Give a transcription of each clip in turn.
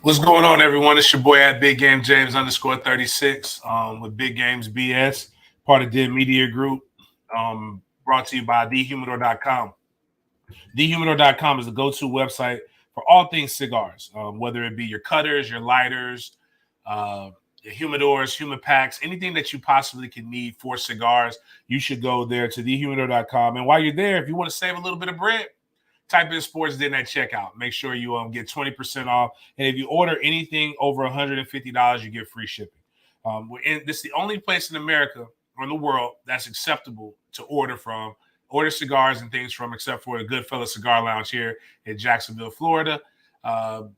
What's going on, everyone? It's your boy at Big Game James _36 with Big Games BS, part of Did Media Group, brought to you by thehumidor.com. Thehumidor.com is the go-to website for all things cigars, whether it be your cutters, your lighters, your humidors, humid packs, anything that you possibly can need for cigars. You should go there to thehumidor.com. And while you're there, if you want to save a little bit of bread, type in sports den at checkout. Make sure you get 20% off. And if you order anything over $150, you get free shipping. This is the only place in America or in the world that's acceptable to order cigars and things from, except for the Goodfellas Cigar Lounge here in Jacksonville, Florida.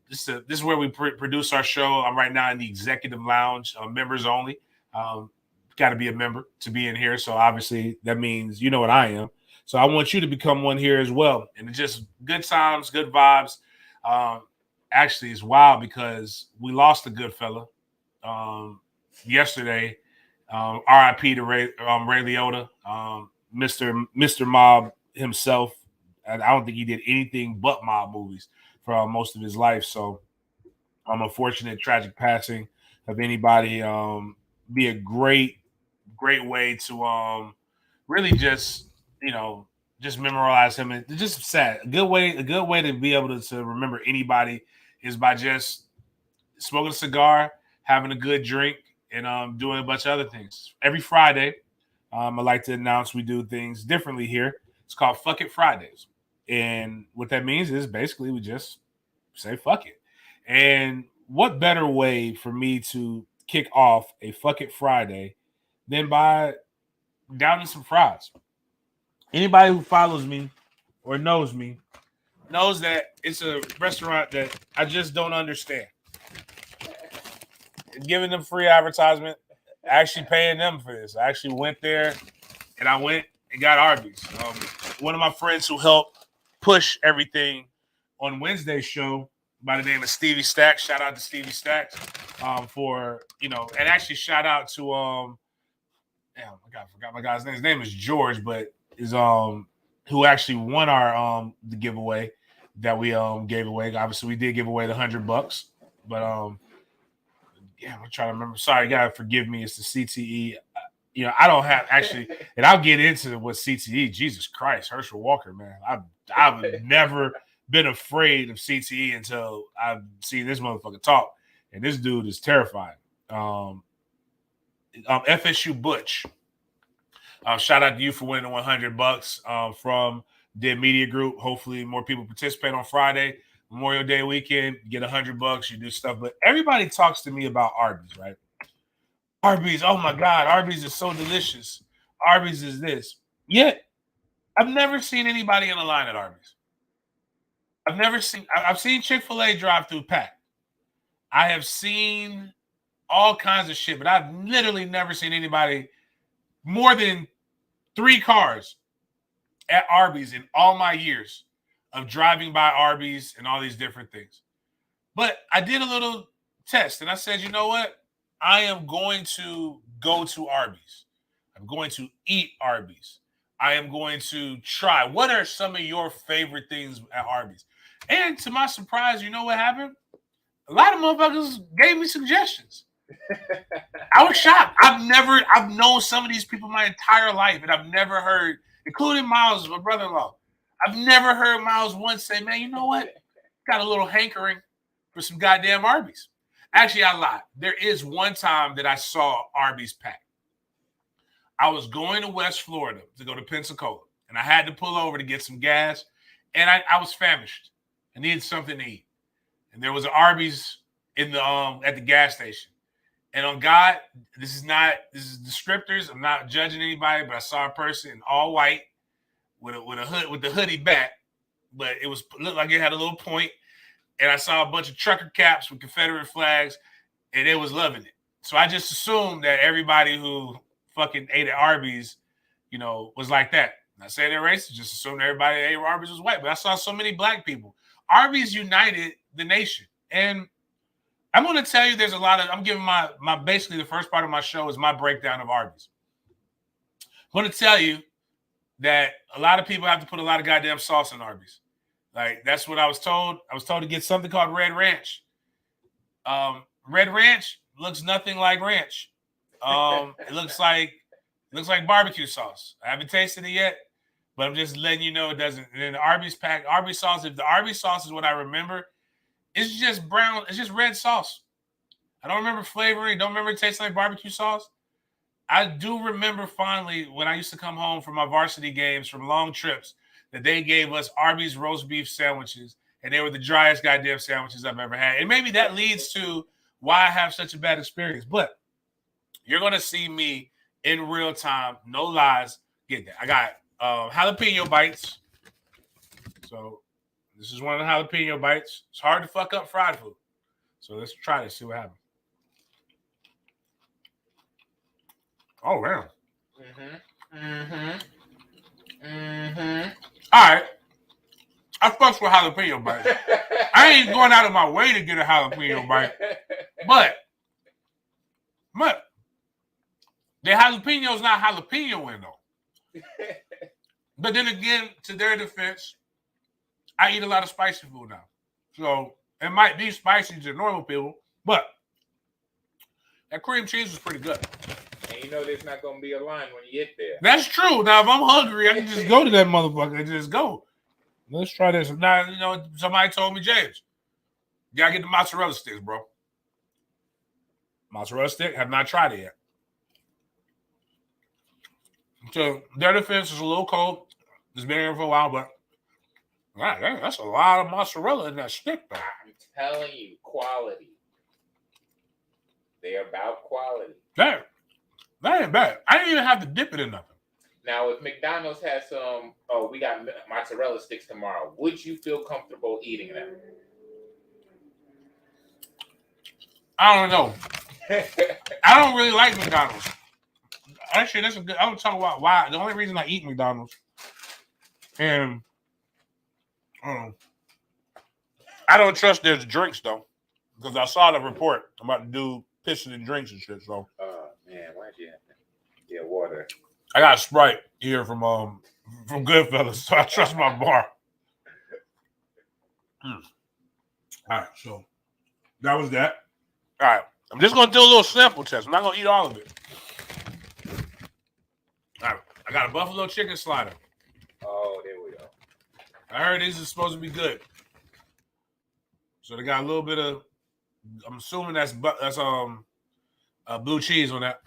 This is where we produce our show. I'm right now in the executive lounge, members only. Got to be a member to be in here. So obviously that means you know what I am. So I want you to become one here as well. And it's just good times, good vibes. Actually, it's wild because we lost a good fella yesterday. RIP to Ray Liotta, Mr. Mob himself. And I don't think he did anything but mob movies for most of his life. So unfortunate, tragic passing of anybody. Be a great way to really just just memorize him, and just sad. A good way to be able to remember anybody is by just smoking a cigar, having a good drink, and doing a bunch of other things. Every Friday, I like to announce we do things differently here. It's called Fuck It Fridays, and what that means is basically we just say fuck it. And what better way for me to kick off a Fuck It Friday than by downing some fries? Anybody who follows me or knows me knows that it's a restaurant that I just don't understand. Giving them free advertisement, actually paying them for this. I actually went there and I went and got Arbys. One of my friends who helped push everything on Wednesday's show by the name of Stevie Stacks. Shout out to Stevie Stacks for, and actually shout out to, I forgot my guy's name. His name is George, but is who actually won our the giveaway that we gave away. Obviously, we did give away the $100, but I'm trying to remember. Sorry, you gotta forgive me. It's the CTE. I don't have actually, and I'll get into what CTE. Jesus Christ, Herschel Walker, man. I've never been afraid of CTE until I've seen this motherfucker talk, and this dude is terrifying. FSU Butch. Shout out to you for winning the $100 from Did Media Group. Hopefully, more people participate on Friday, Memorial Day weekend. You get $100, you do stuff. But everybody talks to me about Arbys, right? Arbys, oh my God, Arbys is so delicious. Arbys is this. Yet, I've never seen anybody in a line at Arbys. I've seen Chick-fil-A drive-through packed. I have seen all kinds of shit, but I've literally never seen anybody more than 3 cars at Arbys in all my years of driving by Arbys and all these different things. But I did a little test and I said, you know what? I am going to go to Arbys. I'm going to eat Arbys. I am going to try. What are some of your favorite things at Arbys? And to my surprise, you know what happened? A lot of motherfuckers gave me suggestions. I was shocked. I've known some of these people my entire life, and I've never heard, including Miles, my brother-in-law. I've never heard Miles once say, man, you know what? Got a little hankering for some goddamn Arbys. Actually, I lied. There is one time that I saw Arbys packed. I was going to West Florida to go to Pensacola, and I had to pull over to get some gas, and I was famished. I needed something to eat. And there was an Arbys in the at the gas station. And on God, this is descriptors. I'm not judging anybody, but I saw a person in all white with the hoodie back, but it looked like it had a little point. And I saw a bunch of trucker caps with Confederate flags, and they was loving it. So I just assumed that everybody who fucking ate at Arbys, was like that. Not saying they're racist, just assumed everybody that ate at Arbys was white. But I saw so many black people. Arbys united the nation. And I'm going to tell you there's a lot of, I'm giving my basically the first part of my show is my breakdown of Arbys. I'm going to tell you that a lot of people have to put a lot of goddamn sauce in Arbys. Like, that's what I was told. I was told to get something called Red Ranch. Red Ranch looks nothing like ranch. It looks like barbecue sauce. I haven't tasted it yet, but I'm just letting you know it doesn't. And then the Arby's pack, Arby's sauce. If the Arby's sauce is what I remember, it's just brown. It's just red sauce. I don't remember flavoring. Don't remember it tasting like barbecue sauce. I do remember fondly when I used to come home from my varsity games from long trips that they gave us Arby's roast beef sandwiches, and they were the driest goddamn sandwiches I've ever had. And maybe that leads to why I have such a bad experience. But you're going to see me in real time, no lies, get that. I got jalapeno bites. So this is one of the jalapeno bites. It's hard to fuck up fried food. So let's try this, see what happens. Oh, man. All right. I fucks with jalapeno bites. I ain't going out of my way to get a jalapeno bite. But the jalapenos not jalapeno in though. But then again, to their defense, I eat a lot of spicy food now. So it might be spicy to normal people, but that cream cheese was pretty good. And you know there's not going to be a line when you get there. That's true. Now, if I'm hungry, I can just go to that motherfucker and just go. Let's try this. Now, you know, somebody told me, James, you got to get the mozzarella sticks, bro. Mozzarella stick, have not tried it yet. So their defense is a little cold. It's been here for a while, but that's a lot of mozzarella in that stick, though. I'm telling you, quality. They're about quality. That ain't bad. I didn't even have to dip it in nothing. Now, if McDonald's has some, we got mozzarella sticks tomorrow, would you feel comfortable eating them? I don't know. I don't really like McDonald's. Actually, that's a good. I don't talk about why. The only reason I eat McDonald's, and I don't trust their drinks though, because I saw the report about the dude pissing in drinks and shit. So, man, why'd you have to get water? I got a Sprite here from Goodfellas, so I trust my bar. All right, so that was that. All right, I'm just gonna do a little sample test. I'm not gonna eat all of it. All right, I got a buffalo chicken slider. Oh, there we go. I heard this is supposed to be good. So they got a little bit of. I'm assuming that's blue cheese on that.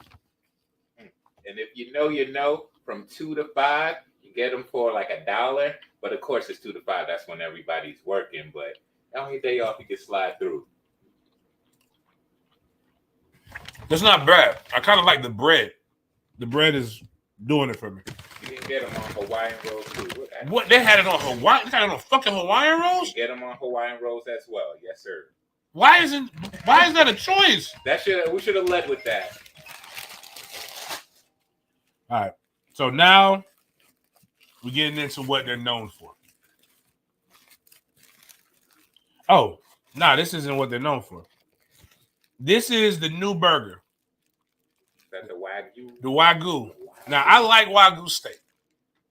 And if you know, from 2 to 5, you get them for like $1. But of course, it's 2 to 5. That's when everybody's working. But the only day off, you can slide through. It's not bad. I kind of like the bread. The bread is doing it for me. You can get them on Hawaiian rolls too. What? They had it on Hawaii? They had it on fucking Hawaiian rolls? You get them on Hawaiian rolls as well. Yes, sir. Why is that a choice? We should have led with that. All right. So now we're getting into what they're known for. Oh, this isn't what they're known for. This is the new burger. Is that the Wagyu? The Wagyu. Now, I like Wagyu steak.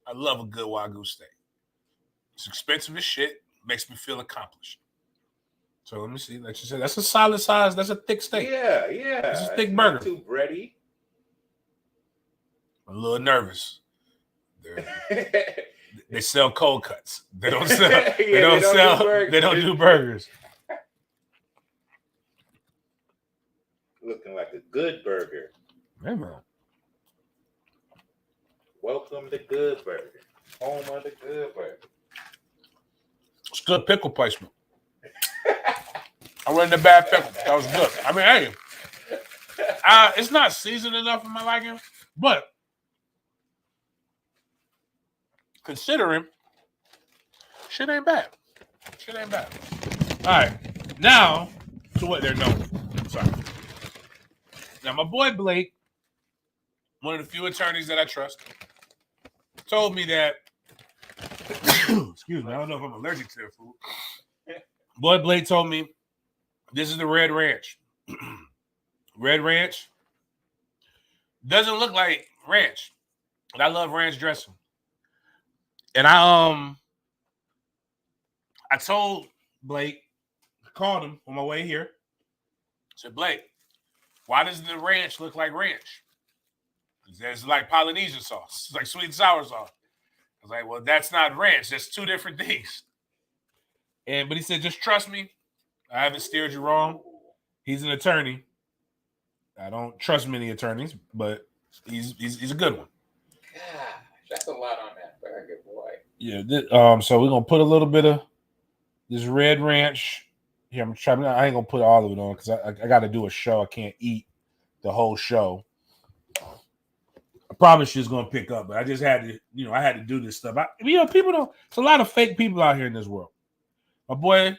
I love a good Wagyu steak. It's expensive as shit. Makes me feel accomplished. So let me see. Like you said, that's a solid size. That's a thick steak. Yeah. It's a thick burger. Not too bready. I'm a little nervous. They sell cold cuts. They don't sell. They don't do burgers. Looking like a good burger. Man. Welcome to Good Burger, home of the Good Burger. It's good pickle placement. I went in the bad pickle. That was good. I mean, hey, it's not seasoned enough for my liking, but considering, shit ain't bad. All right, now to what they're known for. Sorry. Now, my boy Blake, one of the few attorneys that I trust, told me that, excuse me, I don't know if I'm allergic to their food. Boy Blake told me this is the Red Ranch. Red Ranch doesn't look like ranch. And I love ranch dressing. And I told Blake, called him on my way here. said, Blake, why does the ranch look like ranch? It's like Polynesian sauce. It's like sweet and sour sauce. I was like, well, that's not ranch. That's two different things. But he said, just trust me. I haven't steered you wrong. He's an attorney. I don't trust many attorneys, but he's a good one. Gosh, that's a lot on that burger, boy. Yeah. So we're gonna put a little bit of this red ranch. Here, I'm trying. I ain't gonna put all of it on because I got to do a show. I can't eat the whole show. I promise she's gonna pick up, but I just had to, I had to do this stuff. People don't. There's a lot of fake people out here in this world. My boy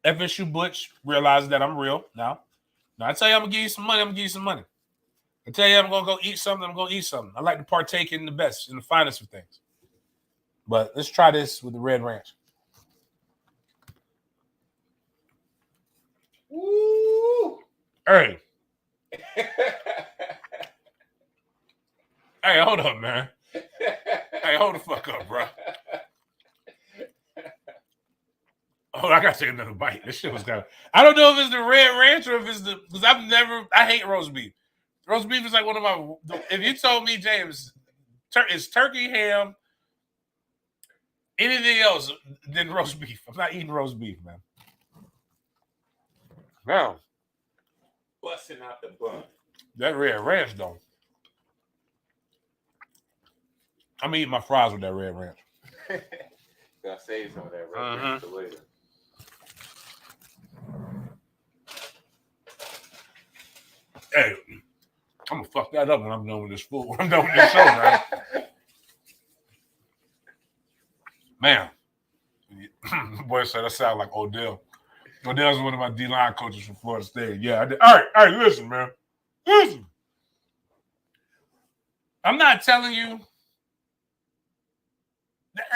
FSU Butch realizes that I'm real now. Now I tell you, I'm gonna give you some money. I'm gonna give you some money. I tell you, I'm gonna go eat something. I'm gonna eat something. I like to partake in the best, in the finest of things. But let's try this with the red ranch. Woo! Hey. Hey, hold up, man. Hey, hold the fuck up, bro. Oh, I gotta take another bite. This shit was kind of. I don't know if it's the red ranch or if it's because I hate roast beef. Roast beef is like one of my. If you told me, James, it's turkey, ham, anything else than roast beef, I'm not eating roast beef, man. Now, busting out the bun. That red ranch, though. I'm eating my fries with that red ranch. Gotta save some of that red ranch for later. Hey, I'm gonna fuck that up when I'm done with this food. When I'm done with this show, man. Man, boy said I sound like Odell. Odell's one of my D-line coaches from Florida State. Yeah, I did. All right, listen, man. Listen. I'm not telling you.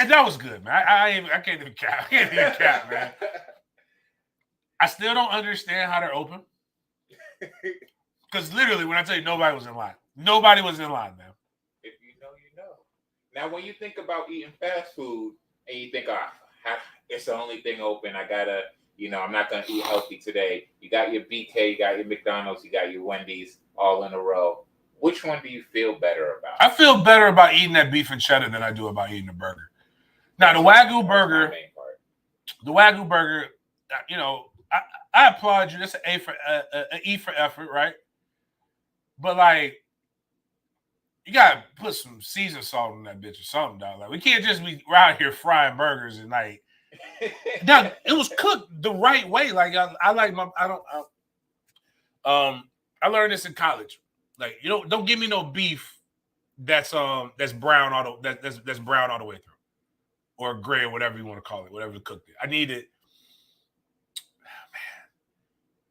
That was good, man. I can't even cap. I can't even cap, man. I still don't understand how they're open. Because literally, when I tell you nobody was in line. Nobody was in line, man. If you know, you know. Now, when you think about eating fast food and you think, it's the only thing open, I gotta, I'm not gonna eat healthy today. You got your BK, you got your McDonald's, you got your Wendy's all in a row. Which one do you feel better about? I feel better about eating that beef and cheddar than I do about eating a burger. Now, the Wagyu burger, I applaud you. That's an E for effort, right? But like, you gotta put some seasoned salt on that bitch or something, dog. Like, we can't just be around here frying burgers and like. Now, it was cooked the right way. Like I learned this in college. Like, don't give me no beef that's brown that's brown all the way through, or gray, or whatever you want to call it, whatever you cooked it. I need it, man,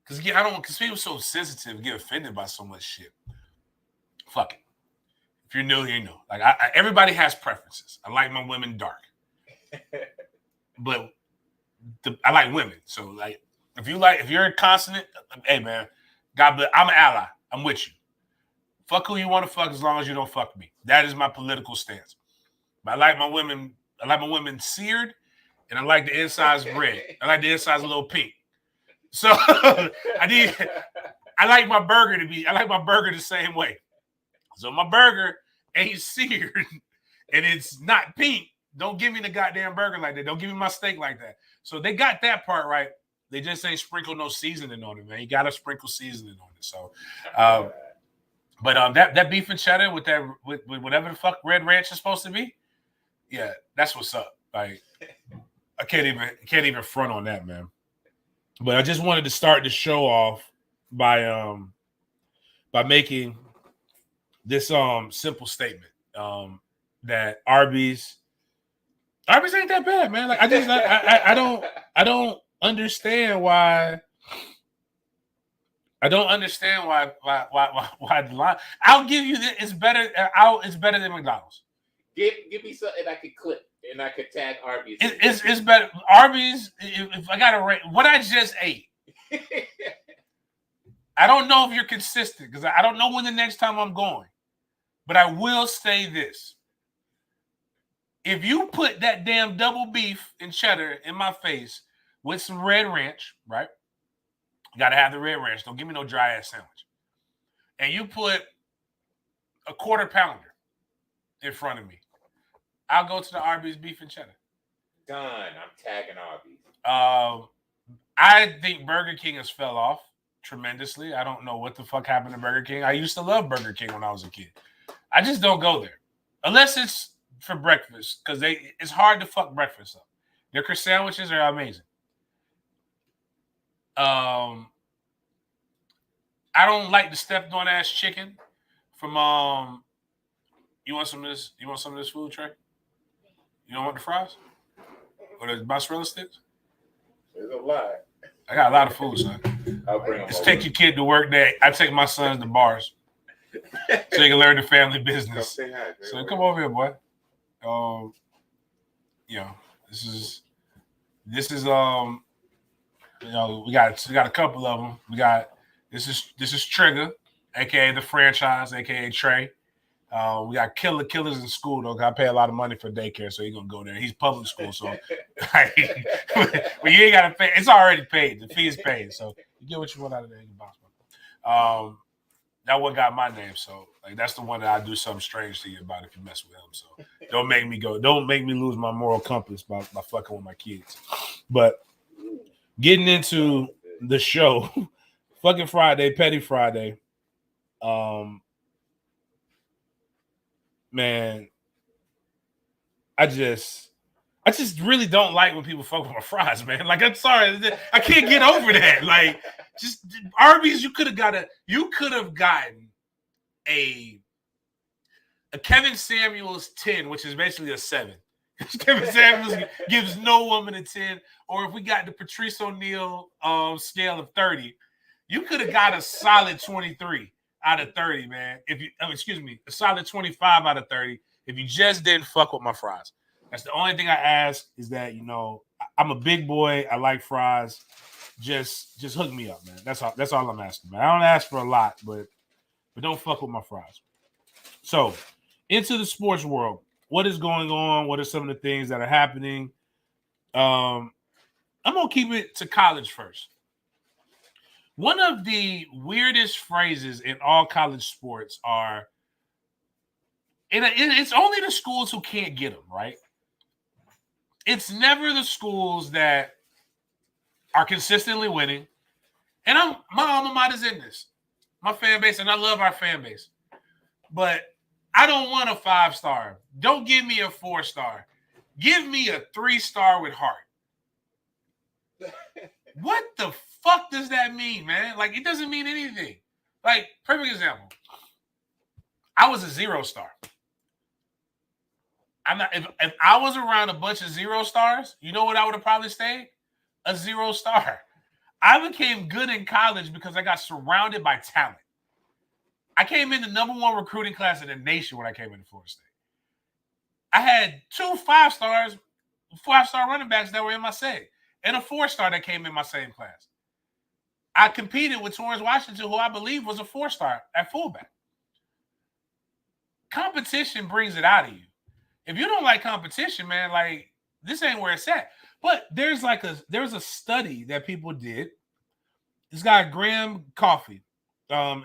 because people are so sensitive, get offended by so much shit. Fuck it. If you're new, you know. Like everybody has preferences. I like my women dark, but I like women. So like, if you're a consonant, hey man, God bless. I'm an ally. I'm with you. Fuck who you want to fuck as long as you don't fuck me. That is my political stance. But I like my women seared, and I like the insides red. I like the insides a little pink. So I like my burger the same way. So my burger ain't seared and it's not pink. Don't give me the goddamn burger like that. Don't give me my steak like that. So they got that part right. They just ain't sprinkle no seasoning on it, man. You gotta sprinkle seasoning on it. So but that beef and cheddar with whatever the fuck red ranch is supposed to be, yeah, that's what's up. Like, I can't even front on that, man. But I just wanted to start the show off by making this simple statement that Arbys ain't that bad, man. Like, I don't understand why. I don't understand why the line. I'll give you this. It's better. It's better than McDonald's. Give me something I could clip and I could tag Arbys. It's better. Arbys. If I got to rate what I just ate, I don't know if you're consistent because I don't know when the next time I'm going. But I will say this: if you put that damn double beef and cheddar in my face with some red ranch, right? You got to have the red ranch. Don't give me no dry ass sandwich. And you put a quarter pounder in front of me. I'll go to the Arbys beef and cheddar. Done. I'm tagging Arbys. I think Burger King has fell off tremendously. I don't know what the fuck happened to Burger King. I used to love Burger King when I was a kid. I just don't go there unless it's for breakfast because it's hard to fuck breakfast up. Their sandwiches are amazing. I don't like the stepped on ass chicken from You want some of this? You want some of this food, Trey? You don't want the fries or the mozzarella sticks? There's a lot. I got a lot of food, son. I'll bring them. Let's take your kid to work day. I take my sons to bars so you can learn the family business. So come over here, boy. This is we got a couple of them. This is Trigger, aka the franchise, aka Trey. We got killers in school though. I pay a lot of money for daycare, so he's gonna go there. He's public school, so but you ain't gotta pay. It's already paid. The fee is paid, so you get what you want out of there. That one got my name, so like that's the one that I do something strange to you about if you mess with him. So don't make me lose my moral compass by fucking with my kids. But getting into the show, fucking Friday, Petty Friday. Man, I just really don't like when people fuck with my fries, man. Like, I'm sorry, I can't get over that. Like, just Arbys, you could have gotten a Kevin Samuels 10, which is basically a 7. Kevin Samuels gives no woman a 10. Or if we got the Patrice O'Neal scale of 30, you could have got a solid 23 out of 30, man. A solid 25 out of 30 if you just didn't fuck with my fries. That's the only thing I ask is that, I'm a big boy. I like fries. Just hook me up, man. That's all I'm asking, man. I don't ask for a lot, but don't fuck with my fries. So, into the sports world. What is going on? What are some of the things that are happening? I'm going to keep it to college first. One of the weirdest phrases in all college sports are, and it's only the schools who can't get them, right? It's never the schools that are consistently winning. And my alma mater's in this. My fan base, and I love our fan base. But I don't want a 5-star. Don't give me a 4-star. Give me a 3-star with heart. What the fuck does that mean, man? Like, it doesn't mean anything. Like, perfect example. I was a 0-star. If I was around a bunch of 0 stars, you know what I would have probably stayed? A 0-star. I became good in college because I got surrounded by talent. I came in the #1 recruiting class in the nation when I came into Florida State. I had 2 5-star running backs that were in my seg, and a 4-star that came in my same class. I competed with Torrance Washington, who I believe was a 4-star at fullback. Competition brings it out of you. If you don't like competition, man, like, this ain't where it's at. But there's a study that people did. This guy, Graham Coffey,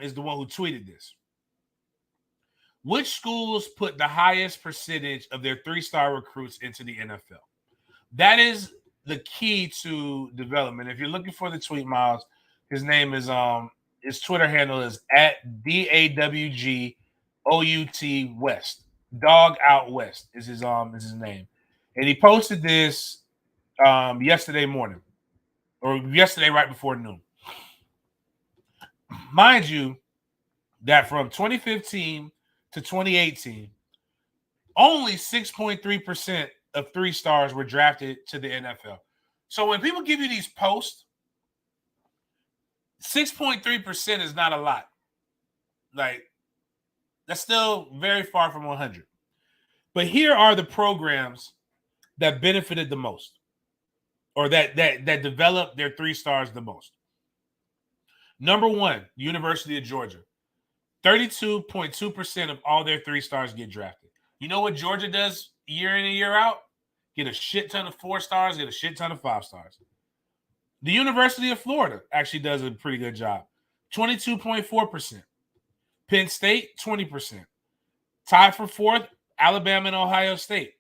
is the one who tweeted this. Which schools put the highest percentage of their 3-star recruits into the NFL? That is the key to development. If you're looking for the tweet, Miles, his name is his Twitter handle is @DAWGOUT West. Dog Out West is his name. And he posted this yesterday morning, or yesterday right before noon. Mind you, that from 2015 to 2018, only 6.3% of 3-stars were drafted to the NFL. So when people give you these posts, 6.3% is not a lot. Like, that's still very far from 100. But here are the programs that benefited the most, or that developed their 3-stars the most. #1, University of Georgia. 32.2% of all their 3-stars get drafted. You know what Georgia does year in and year out? Get a shit ton of 4-stars, get a shit ton of 5-stars. The University of Florida actually does a pretty good job. 22.4%. Penn State, 20%. Tied for fourth, Alabama and Ohio State.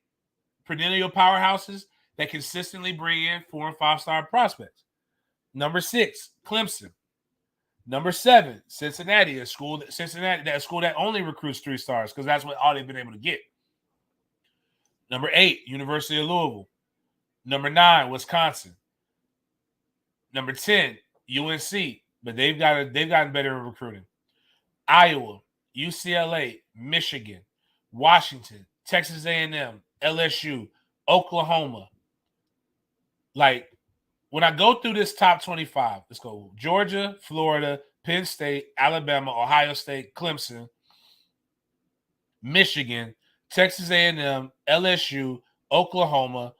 Perennial powerhouses that consistently bring in 4 and 5-star prospects. Number 6, Clemson. Number 7, Cincinnati, a school that only recruits 3 stars because that's what all they've been able to get. Number 8, University of Louisville. Number 9, Wisconsin. Number 10, UNC, but they've gotten better at recruiting. Iowa, UCLA, Michigan, Washington, Texas A&M, LSU, Oklahoma. Like, when I go through this top 25, let's go Georgia, Florida, Penn State, Alabama, Ohio State, Clemson, Michigan, Texas A&M, LSU, Oklahoma.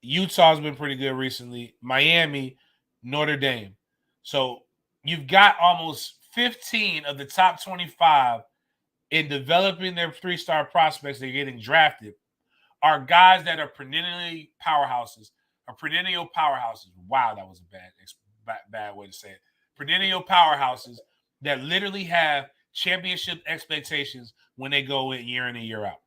Utah's been pretty good recently. Miami, Notre Dame. So you've got almost 15 of the top 25 in developing their 3-star prospects. They're getting drafted. Are guys that are perennial powerhouses. Wow, that was a bad way to say it. Perennial powerhouses that literally have championship expectations when they go in and year out.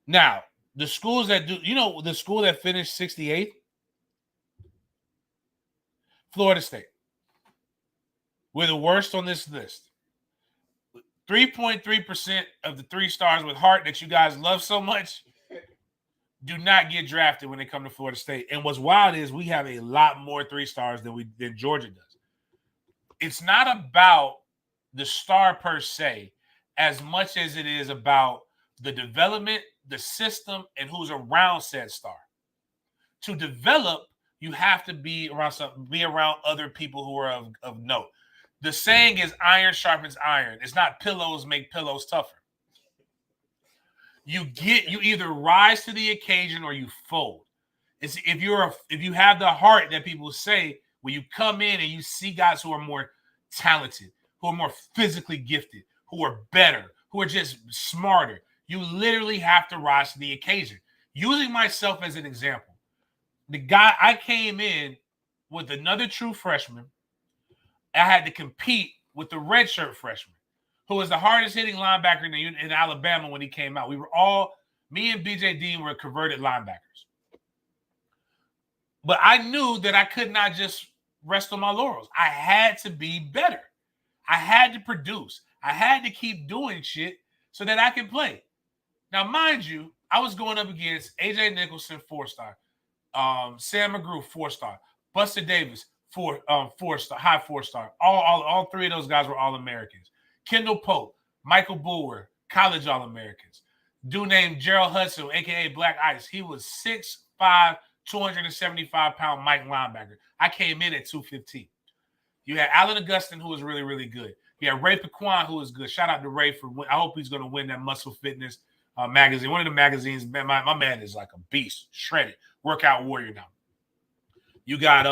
Now, the schools that do, the school that finished 68th? Florida State. We're the worst on this list. 3.3% of the 3 stars with heart that you guys love so much do not get drafted when they come to Florida State. And what's wild is we have a lot more 3 stars than Georgia does. It's not about the star per se as much as it is about the development, the system, and who's around said star. To develop, you have to be around other people who are of note. The saying is iron sharpens iron. It's not pillows make pillows tougher. You either rise to the occasion or you fold. It's if you have the heart that people say when you come in and you see guys who are more talented, who are more physically gifted, who are better, who are just smarter. You literally have to rise to the occasion. Using myself as an example, the guy I came in with another true freshman. I had to compete with the redshirt freshman, who was the hardest hitting linebacker in Alabama when he came out. Me and BJ Dean were converted linebackers. But I knew that I could not just rest on my laurels. I had to be better. I had to produce. I had to keep doing shit so that I could play. Now, mind you, I was going up against AJ Nicholson, 4-star, Sam McGrew, 4-star, Buster Davis, 4-star, high 4-star. All 3 of those guys were All-Americans. Kendall Pope, Michael Bulwer, college All-Americans. Dude named Gerald Hudson, a.k.a. Black Ice. He was 6'5", 275-pound Mike linebacker. I came in at 215. You had Allen Augustin, who was really, really good. You had Ray Paquan, who was good. Shout out to Ray I hope he's going to win that Muscle Fitness magazine. One of the magazines, my man is like a beast, shredded, workout warrior now. You got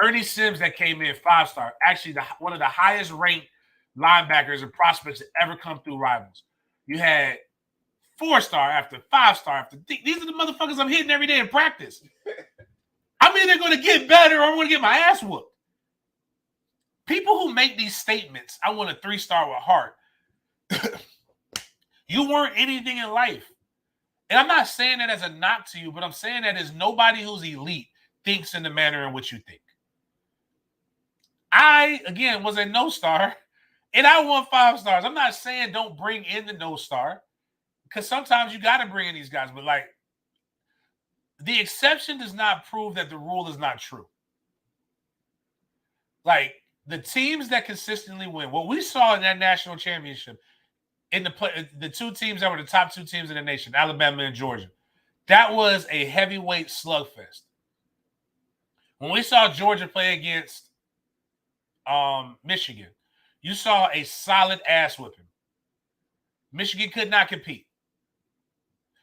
Ernie Sims that came in 5-star. Actually, one of the highest ranked linebackers and prospects that ever come through Rivals. You had 4-star after 5-star after. These are the motherfuckers I'm hitting every day in practice. I'm either going to get better or I'm going to get my ass whooped. People who make these statements, I want a 3-star with heart. You weren't anything in life. And I'm not saying that as a knock to you, but I'm saying that as nobody who's elite thinks in the manner in which you think. I, again, was a no-star, and I won 5 stars. I'm not saying don't bring in the no-star, because sometimes you got to bring in these guys, but like, the exception does not prove that the rule is not true. Like, the teams that consistently win, what we saw in that national championship, in the 2 teams that were the top 2 teams in the nation, Alabama and Georgia, that was a heavyweight slugfest. When we saw Georgia play against Michigan, you saw a solid ass whipping. Michigan could not compete.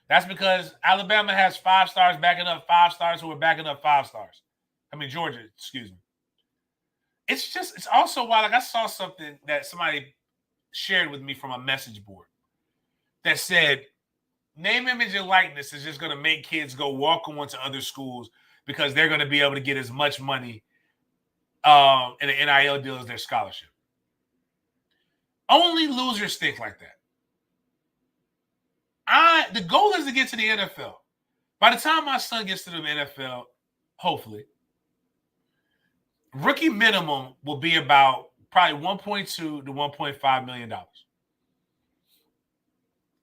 That's because Alabama has 5 stars backing up 5 stars who are backing up 5 stars. I mean, Georgia, excuse me. It's also why, like, I saw something that somebody shared with me from a message board that said, name, image, and likeness is just going to make kids go walk on to other schools because they're going to be able to get as much money in an NIL deal as their scholarship. Only losers think like that. The goal is to get to the NFL. By the time my son gets to the NFL, hopefully, rookie minimum will be about probably $1.2 to $1.5 million.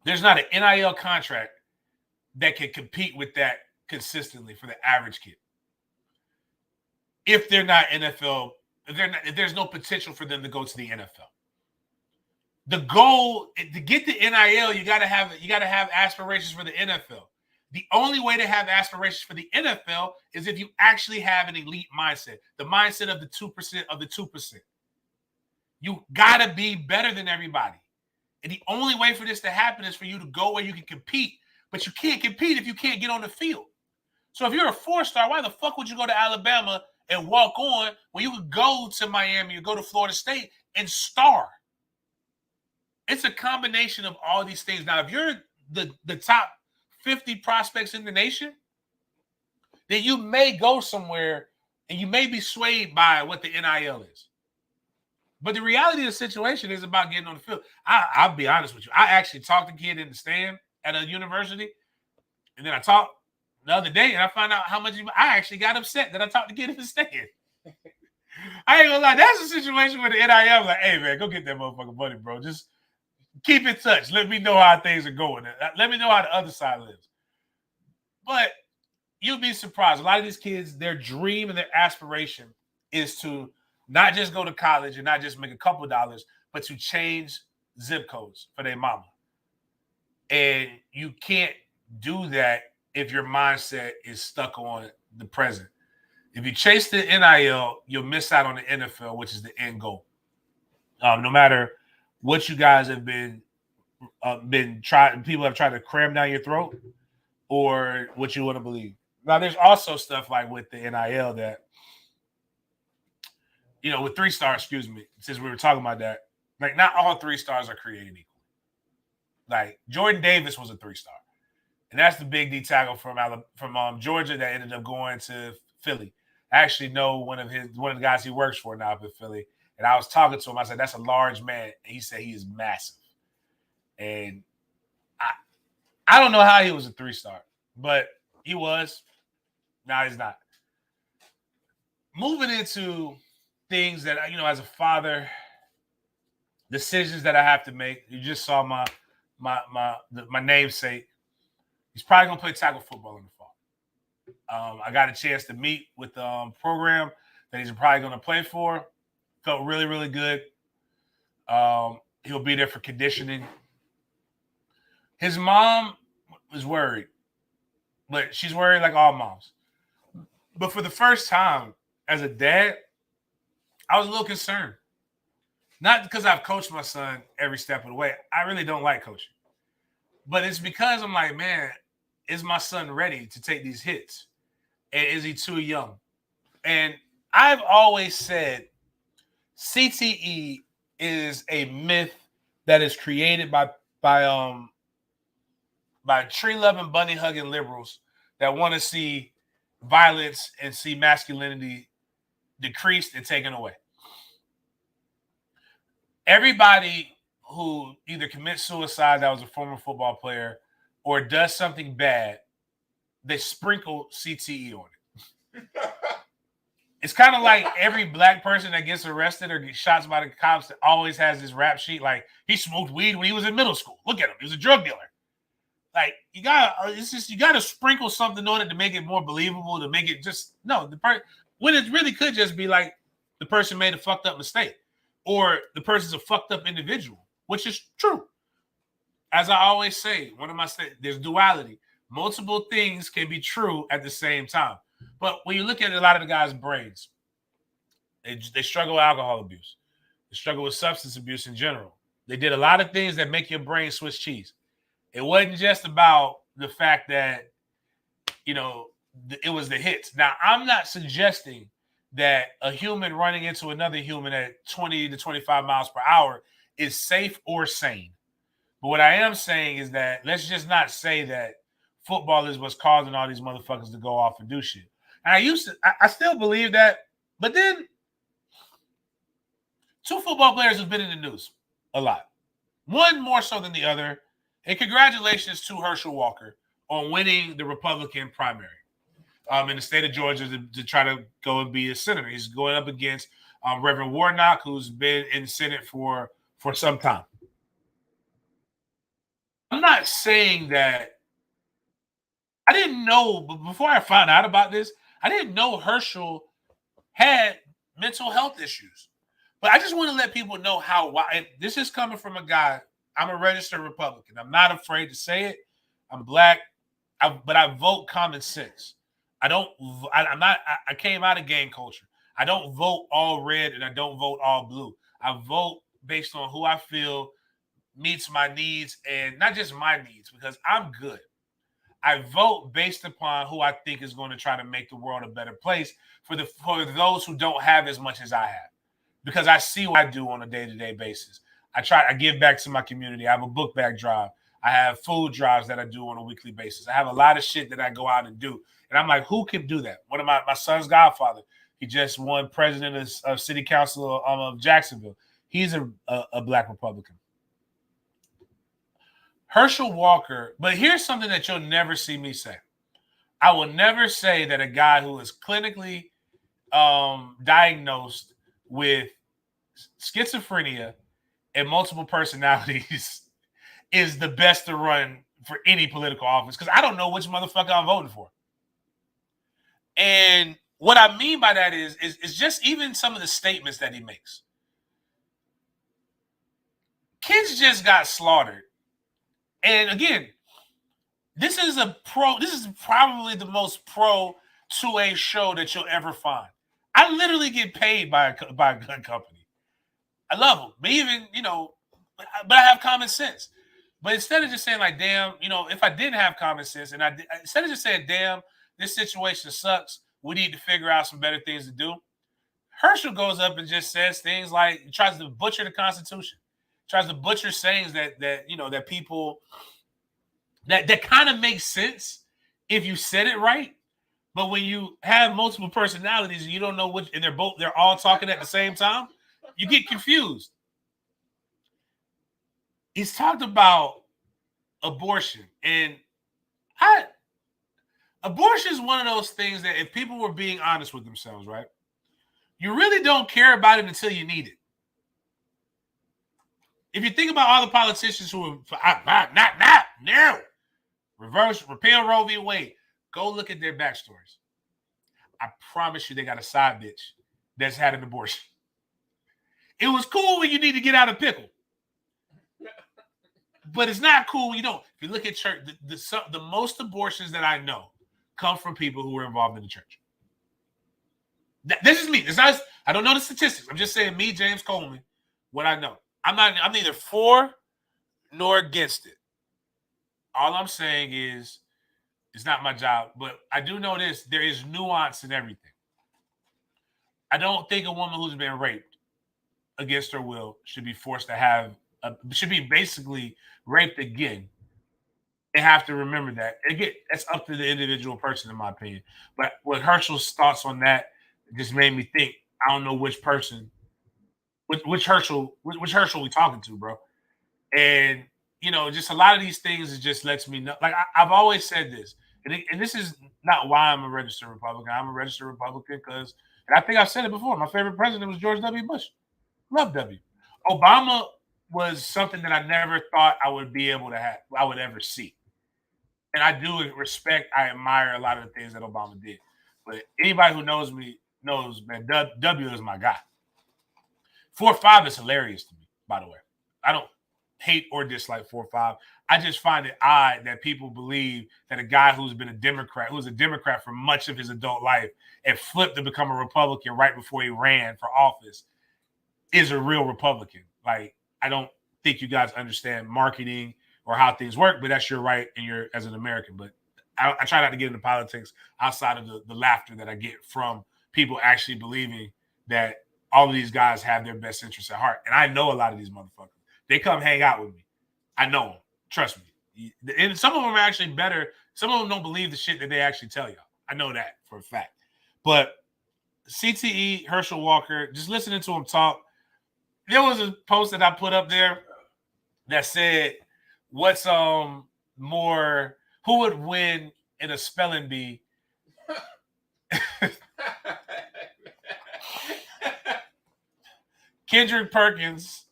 There's not an NIL contract that can compete with that consistently for the average kid. If they're not NFL, if there's no potential for them to go to the NFL. The goal to get the NIL, you gotta have aspirations for the NFL. The only way to have aspirations for the NFL is if you actually have an elite mindset, the mindset of the 2% of the 2%. You gotta be better than everybody. And the only way for this to happen is for you to go where you can compete. But you can't compete if you can't get on the field. So if you're a 4-star, why the fuck would you go to Alabama and walk on when you could go to Miami or go to Florida State and star? It's a combination of all these things. Now, if you're the top 50 prospects in the nation, then you may go somewhere and you may be swayed by what the NIL is. But the reality of the situation is about getting on the field. I'll be honest with you. I actually talked to a kid in the stand at a university, and then I talked the other day, and I found out how much I actually got upset that I talked to a kid in the stand. I ain't gonna lie. That's a situation where the NIL was like, hey, man, go get that motherfucking money, bro. Just keep in touch. Let me know how things are going. Let me know how the other side lives. But you'll be surprised. A lot of these kids, their dream and their aspiration is to not just go to college and not just make a couple dollars, but to change zip codes for their mama. And you can't do that if your mindset is stuck on the present. If you chase the NIL, you'll miss out on the NFL, which is the end goal. No matter what you guys have been trying, people have tried to cram down your throat, or what you want to believe. Now, there's also stuff like with the NIL that, with 3-star, since we were talking about that, like not all 3-stars are created equal. Like Jordan Davis was a 3-star, and that's the big D tackle from Georgia that ended up going to Philly. I actually know one of the guys he works for now up in Philly, and I was talking to him. I said, "That's a large man," and he said he is massive. And I don't know how he was a 3-star, but he was. Now he's not. Moving into things that, as a father, decisions that I have to make. You just saw my namesake. He's probably gonna play tackle football in the fall. I got a chance to meet with the program that he's probably gonna play for. Felt really, really good. He'll be there for conditioning. His mom was worried, but she's worried like all moms. But for the first time as a dad, I was a little concerned. Not because I've coached my son every step of the way. I really don't like coaching. But it's because I'm like, man, is my son ready to take these hits? And is he too young? And I've always said CTE is a myth that is created by tree-loving, bunny-hugging liberals that want to see violence and see masculinity decreased and taken away. Everybody who either commits suicide that was a former football player or does something bad, they sprinkle CTE on it. It's kind of like every black person that gets arrested or gets shot by the cops that always has this rap sheet like he smoked weed when he was in middle school. Look at him. He was a drug dealer. Like you gotta sprinkle something on it to make it more believable, to make it just when it really could just be like the person made a fucked up mistake or the person's a fucked up individual, which is true. As I always say, there's duality. Multiple things can be true at the same time. But when you look at a lot of the guys' brains, they struggle with alcohol abuse. They struggle with substance abuse in general. They did a lot of things that make your brain Swiss cheese. It wasn't just about the fact that, it was the hits. Now, I'm not suggesting that a human running into another human at 20 to 25 miles per hour is safe or sane. But what I am saying is that let's just not say that football is what's causing all these motherfuckers to go off and do shit. And I still believe that, but then two football players have been in the news a lot. One more so than the other. And congratulations to Herschel Walker on winning the Republican primary in the state of Georgia to try to go and be a senator. He's going up against Reverend Warnock, who's been in the Senate for some time. I'm not saying that I didn't know, but before I found out about this, I didn't know Herschel had mental health issues. But I just want to let people know why this is coming from a guy. I'm a registered Republican. I'm not afraid to say it. I'm black, but I vote common sense. I came out of gang culture. I don't vote all red and I don't vote all blue. I vote based on who I feel meets my needs, and not just my needs, because I'm good. I vote based upon who I think is going to try to make the world a better place for those who don't have as much as I have. Because I see what I do on a day-to-day basis. I give back to my community. I have a book bag drive. I have food drives that I do on a weekly basis. I have a lot of shit that I go out and do. And I'm like, who can do that? One of my son's godfather, he just won president of city council of Jacksonville. He's a black Republican. Herschel Walker, but here's something that you'll never see me say. I will never say that a guy who is clinically diagnosed with schizophrenia and multiple personalities is the best to run for any political office, because I don't know which motherfucker I'm voting for. And what I mean by that is just even some of the statements that he makes. Kids just got slaughtered. And again, this is probably the most pro 2A show that you'll ever find. I literally get paid by a gun company. I love them. But even, but I have common sense. But instead of just saying like, damn, if I didn't have common sense and instead of just saying, damn, this situation sucks, we need to figure out some better things to do. Herschel goes up and just says things like, tries to butcher the Constitution, tries to butcher sayings that people that kind of makes sense if you said it right. But when you have multiple personalities and you don't know which, and they're all talking at the same time, you get confused. He's talked about abortion, and abortion is one of those things that if people were being honest with themselves, right, you really don't care about it until you need it. If you think about all the politicians who are no, repeal Roe v. Wade, go look at their backstories. I promise you they got a side bitch that's had an abortion. It was cool when you need to get out of pickle. But it's not cool when you don't. If you look at church, the most abortions that I know come from people who were involved in the church. This is me. I don't know the statistics. I'm just saying me, James Coleman, what I know. I'm neither for nor against it. All I'm saying is it's not my job. But I do know this. There is nuance in everything. I don't think a woman who's been raped against her will should be forced to should be basically raped again. They have to remember that. Again, that's up to the individual person, in my opinion. But what Herschel's thoughts on that just made me think, I don't know which person, which Herschel we talking to, bro. And, just a lot of these things, it just lets me know. Like, I've always said this, and this is not why I'm a registered Republican. I'm a registered Republican because, and I think I've said it before, my favorite president was George W. Bush. Love W. Obama was something that I never thought I would be able to have, I would ever see. And I do I admire a lot of the things that Obama did. But anybody who knows me knows, man, W is my guy. 4-5 is hilarious to me, by the way. I don't hate or dislike 4-5. I just find it odd that people believe that a guy who's a Democrat for much of his adult life and flipped to become a Republican right before he ran for office is a real Republican. Like, I don't think you guys understand marketing or how things work, but that's your right and you're as an American. But I try not to get into politics outside of the laughter that I get from people actually believing that all of these guys have their best interests at heart. And I know a lot of these motherfuckers. They come hang out with me. I know them. Trust me. And some of them are actually better. Some of them don't believe the shit that they actually tell y'all. I know that for a fact. But CTE, Herschel Walker, just listening to him talk. There was a post that I put up there that said, "What's more? Who would win in a spelling bee?" Kendrick Perkins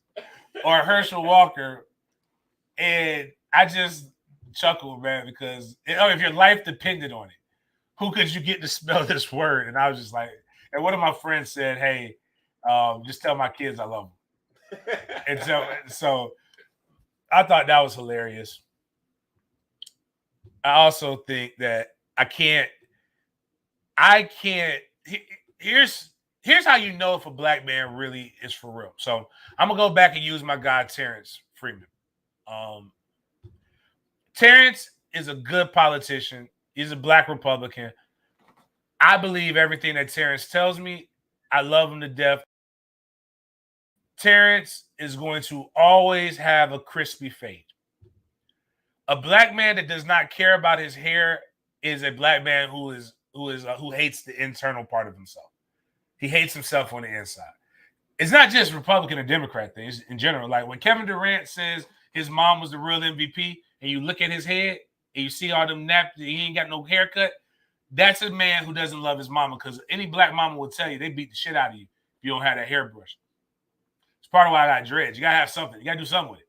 or Herschel Walker, and I just chuckled, man, because if your life depended on it, who could you get to spell this word? And I was just like, and one of my friends said, "Hey, just tell my kids I love them." And so I thought that was hilarious. I also think that I can't. Here's how you know if a black man really is for real. So I'm gonna go back and use my guy Terrence Freeman. Terrence is a good politician. He's a black Republican. I believe everything that Terrence tells me. I love him to death. Terrence is going to always have a crispy fade. A black man that does not care about his hair is a black man who hates the internal part of himself. He hates himself on the inside. It's not just Republican or Democrat things in general. Like when Kevin Durant says his mom was the real MVP, and you look at his head and you see all them naps, he ain't got no haircut. That's a man who doesn't love his mama, because any black mama will tell you they beat the shit out of you if you don't have that hairbrush. It's part of why I got dreads. You gotta have something. You gotta do something with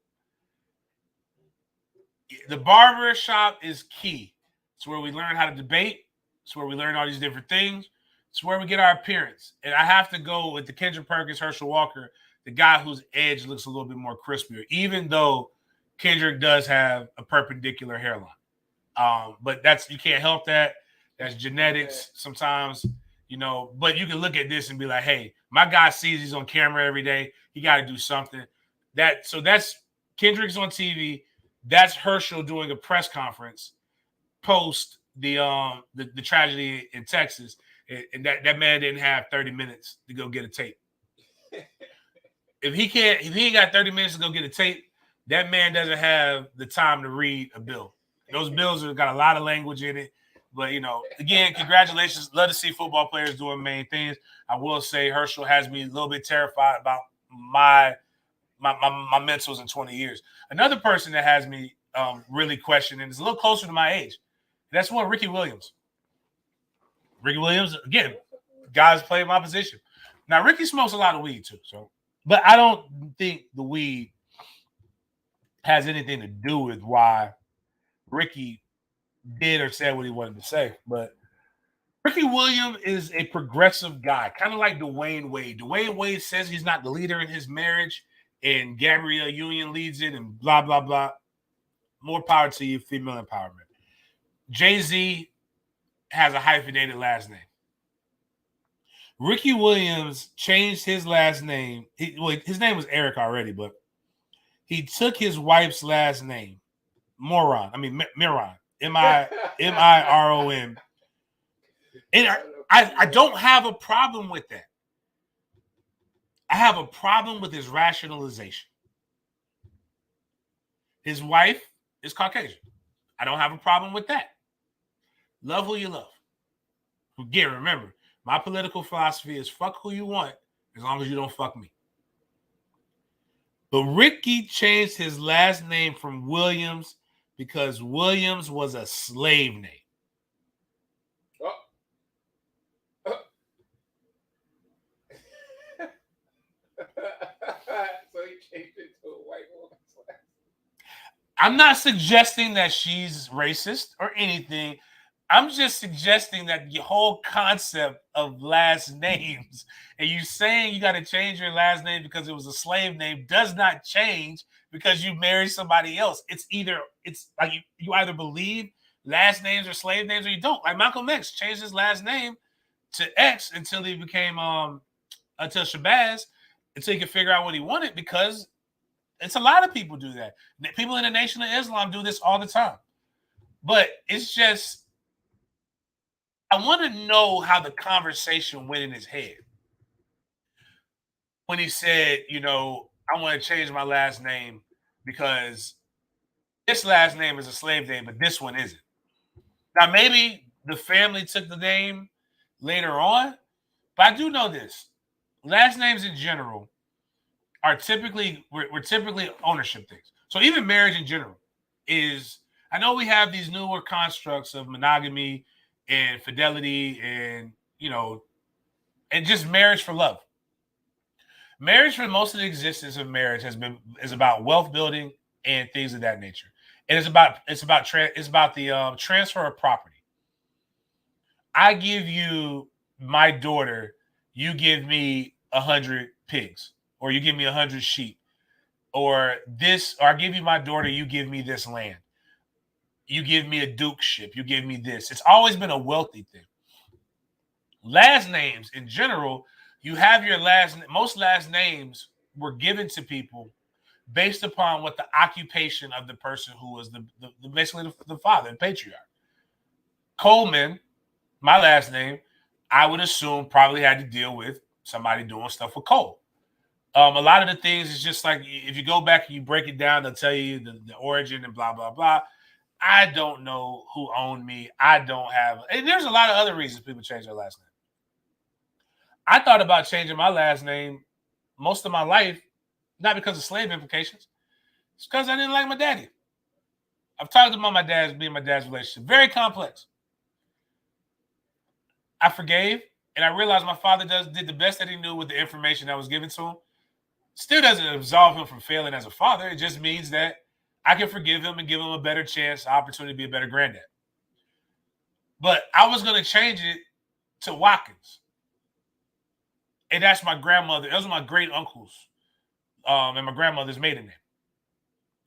it. The barber shop is key. It's where we learn how to debate. It's where we learn all these different things. It's where we get our appearance. And I have to go with the Kendrick Perkins, Herschel Walker, the guy whose edge looks a little bit more crispier, even though Kendrick does have a perpendicular hairline. But you can't help that. That's genetics sometimes, but you can look at this and be like, hey, my guy sees he's on camera every day. He got to do something. That's Kendrick's on TV. That's Herschel doing a press conference post the tragedy in Texas. And that man didn't have 30 minutes to go get a tape. If he ain't got 30 minutes to go get a tape, that man doesn't have the time to read a bill. Those bills have got a lot of language in it. But, again, congratulations. Love to see football players doing main things. I will say Herschel has me a little bit terrified about my mentals in 20 years. Another person that has me really questioning is a little closer to my age. That's one, Ricky Williams. Ricky Williams, again, guys play my position. Now, Ricky smokes a lot of weed too, but I don't think the weed has anything to do with why Ricky did or said what he wanted to say. But Ricky Williams is a progressive guy, kind of like Dwayne Wade. Dwayne Wade says he's not the leader in his marriage, and Gabrielle Union leads it, and blah, blah, blah. More power to you, female empowerment. Jay-Z has a hyphenated last name. Ricky Williams changed his last name. His name was Eric already, but he took his wife's last name, Miron. M-I-R-O-N. And I don't have a problem with that. I have a problem with his rationalization. His wife is Caucasian. I don't have a problem with that. Love who you love. Again, remember, my political philosophy is fuck who you want as long as you don't fuck me. But Ricky changed his last name from Williams because Williams was a slave name. So he changed it to a white woman's last name. I'm not suggesting that she's racist or anything. I'm just suggesting that the whole concept of last names and you saying you got to change your last name because it was a slave name does not change because you marry somebody else. It's like you either believe last names are slave names or you don't. Like Malcolm X changed his last name to X until he became until Shabazz, until he could figure out what he wanted, because it's a lot of people do that. People in the Nation of Islam do this all the time. But it's just, I want to know how the conversation went in his head when he said, I want to change my last name because this last name is a slave name, but this one isn't. Now, maybe the family took the name later on, but I do know this. Last names in general are typically, we're typically ownership things. So even marriage in general is, I know we have these newer constructs of monogamy and fidelity and, and just marriage for love. Marriage for most of the existence of marriage is about wealth building and things of that nature. And it's about the transfer of property. I give you my daughter, you give me 100 pigs, or you give me 100 sheep, or I give you my daughter, you give me this land. You give me a dukeship, you give me this. It's always been a wealthy thing. Last names in general, you have most last names were given to people based upon what the occupation of the person who was basically the father, the patriarch. Coleman, my last name, I would assume probably had to deal with somebody doing stuff with coal. A lot of the things is just like, if you go back and you break it down, they'll tell you the origin and blah, blah, blah. I don't know who owned me. I don't have, and there's a lot of other reasons people change their last name. I thought about changing my last name most of my life, not because of slave implications. It's because I didn't like my daddy. I've talked about my dad's relationship. Very complex. I forgave, and I realized my father did the best that he knew with the information that was given to him. Still doesn't absolve him from failing as a father. It just means that I can forgive him and give him a better chance, opportunity to be a better granddad. But I was going to change it to Watkins. And that's my grandmother. Those are my great uncles and my grandmother's maiden name.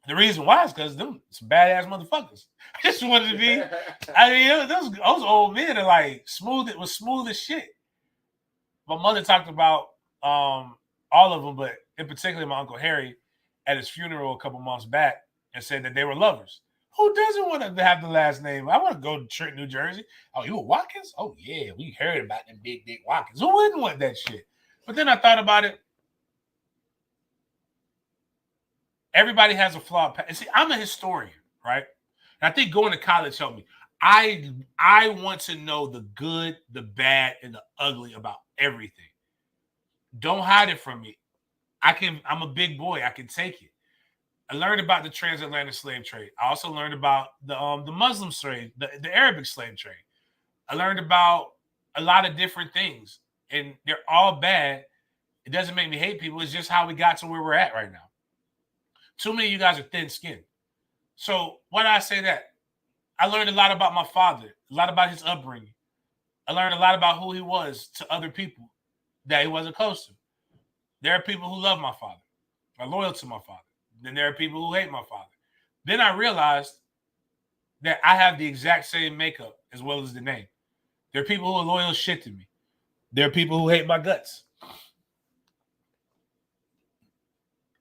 The reason why is because them some badass motherfuckers. I just wanted to be. I mean, those old men are like smooth. It was smooth as shit. My mother talked about all of them, but in particular, my Uncle Harry at his funeral a couple months back, and said that they were lovers. Who doesn't want to have the last name? I want to go to Trenton, New Jersey. Oh, you a Watkins? Oh yeah, we heard about them big Watkins. Who wouldn't want that shit? But then I thought about it. Everybody has a flawed past. See, I'm a historian, right? And I think going to college helped me. I want to know the good, the bad, and the ugly about everything. Don't hide it from me. I'm a big boy. I can take it. I learned about the transatlantic slave trade. I also learned about the Muslim slave, the Arabic slave trade. I learned about a lot of different things, and they're all bad. It doesn't make me hate people. It's just how we got to where we're at right now. Too many of you guys are thin-skinned. So why did I say that? I learned a lot about my father, a lot about his upbringing. I learned a lot about who he was to other people that he wasn't close to. There are people who love my father, are loyal to my father. Then there are people who hate my father. Then I realized that I have the exact same makeup as well as the name. There are people who are loyal as shit to me. There are people who hate my guts.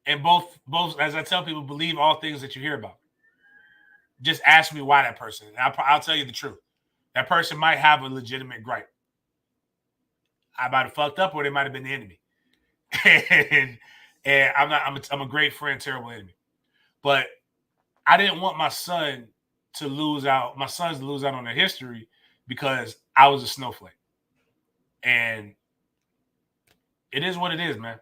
And both, as I tell people, believe all things that you hear about. Just ask me why that person. And I'll tell you the truth. That person might have a legitimate gripe. I might have fucked up, or they might have been the enemy. and I'm a great friend, terrible enemy. But I didn't want my sons to lose out on their history because I was a snowflake. And it is what it is, man.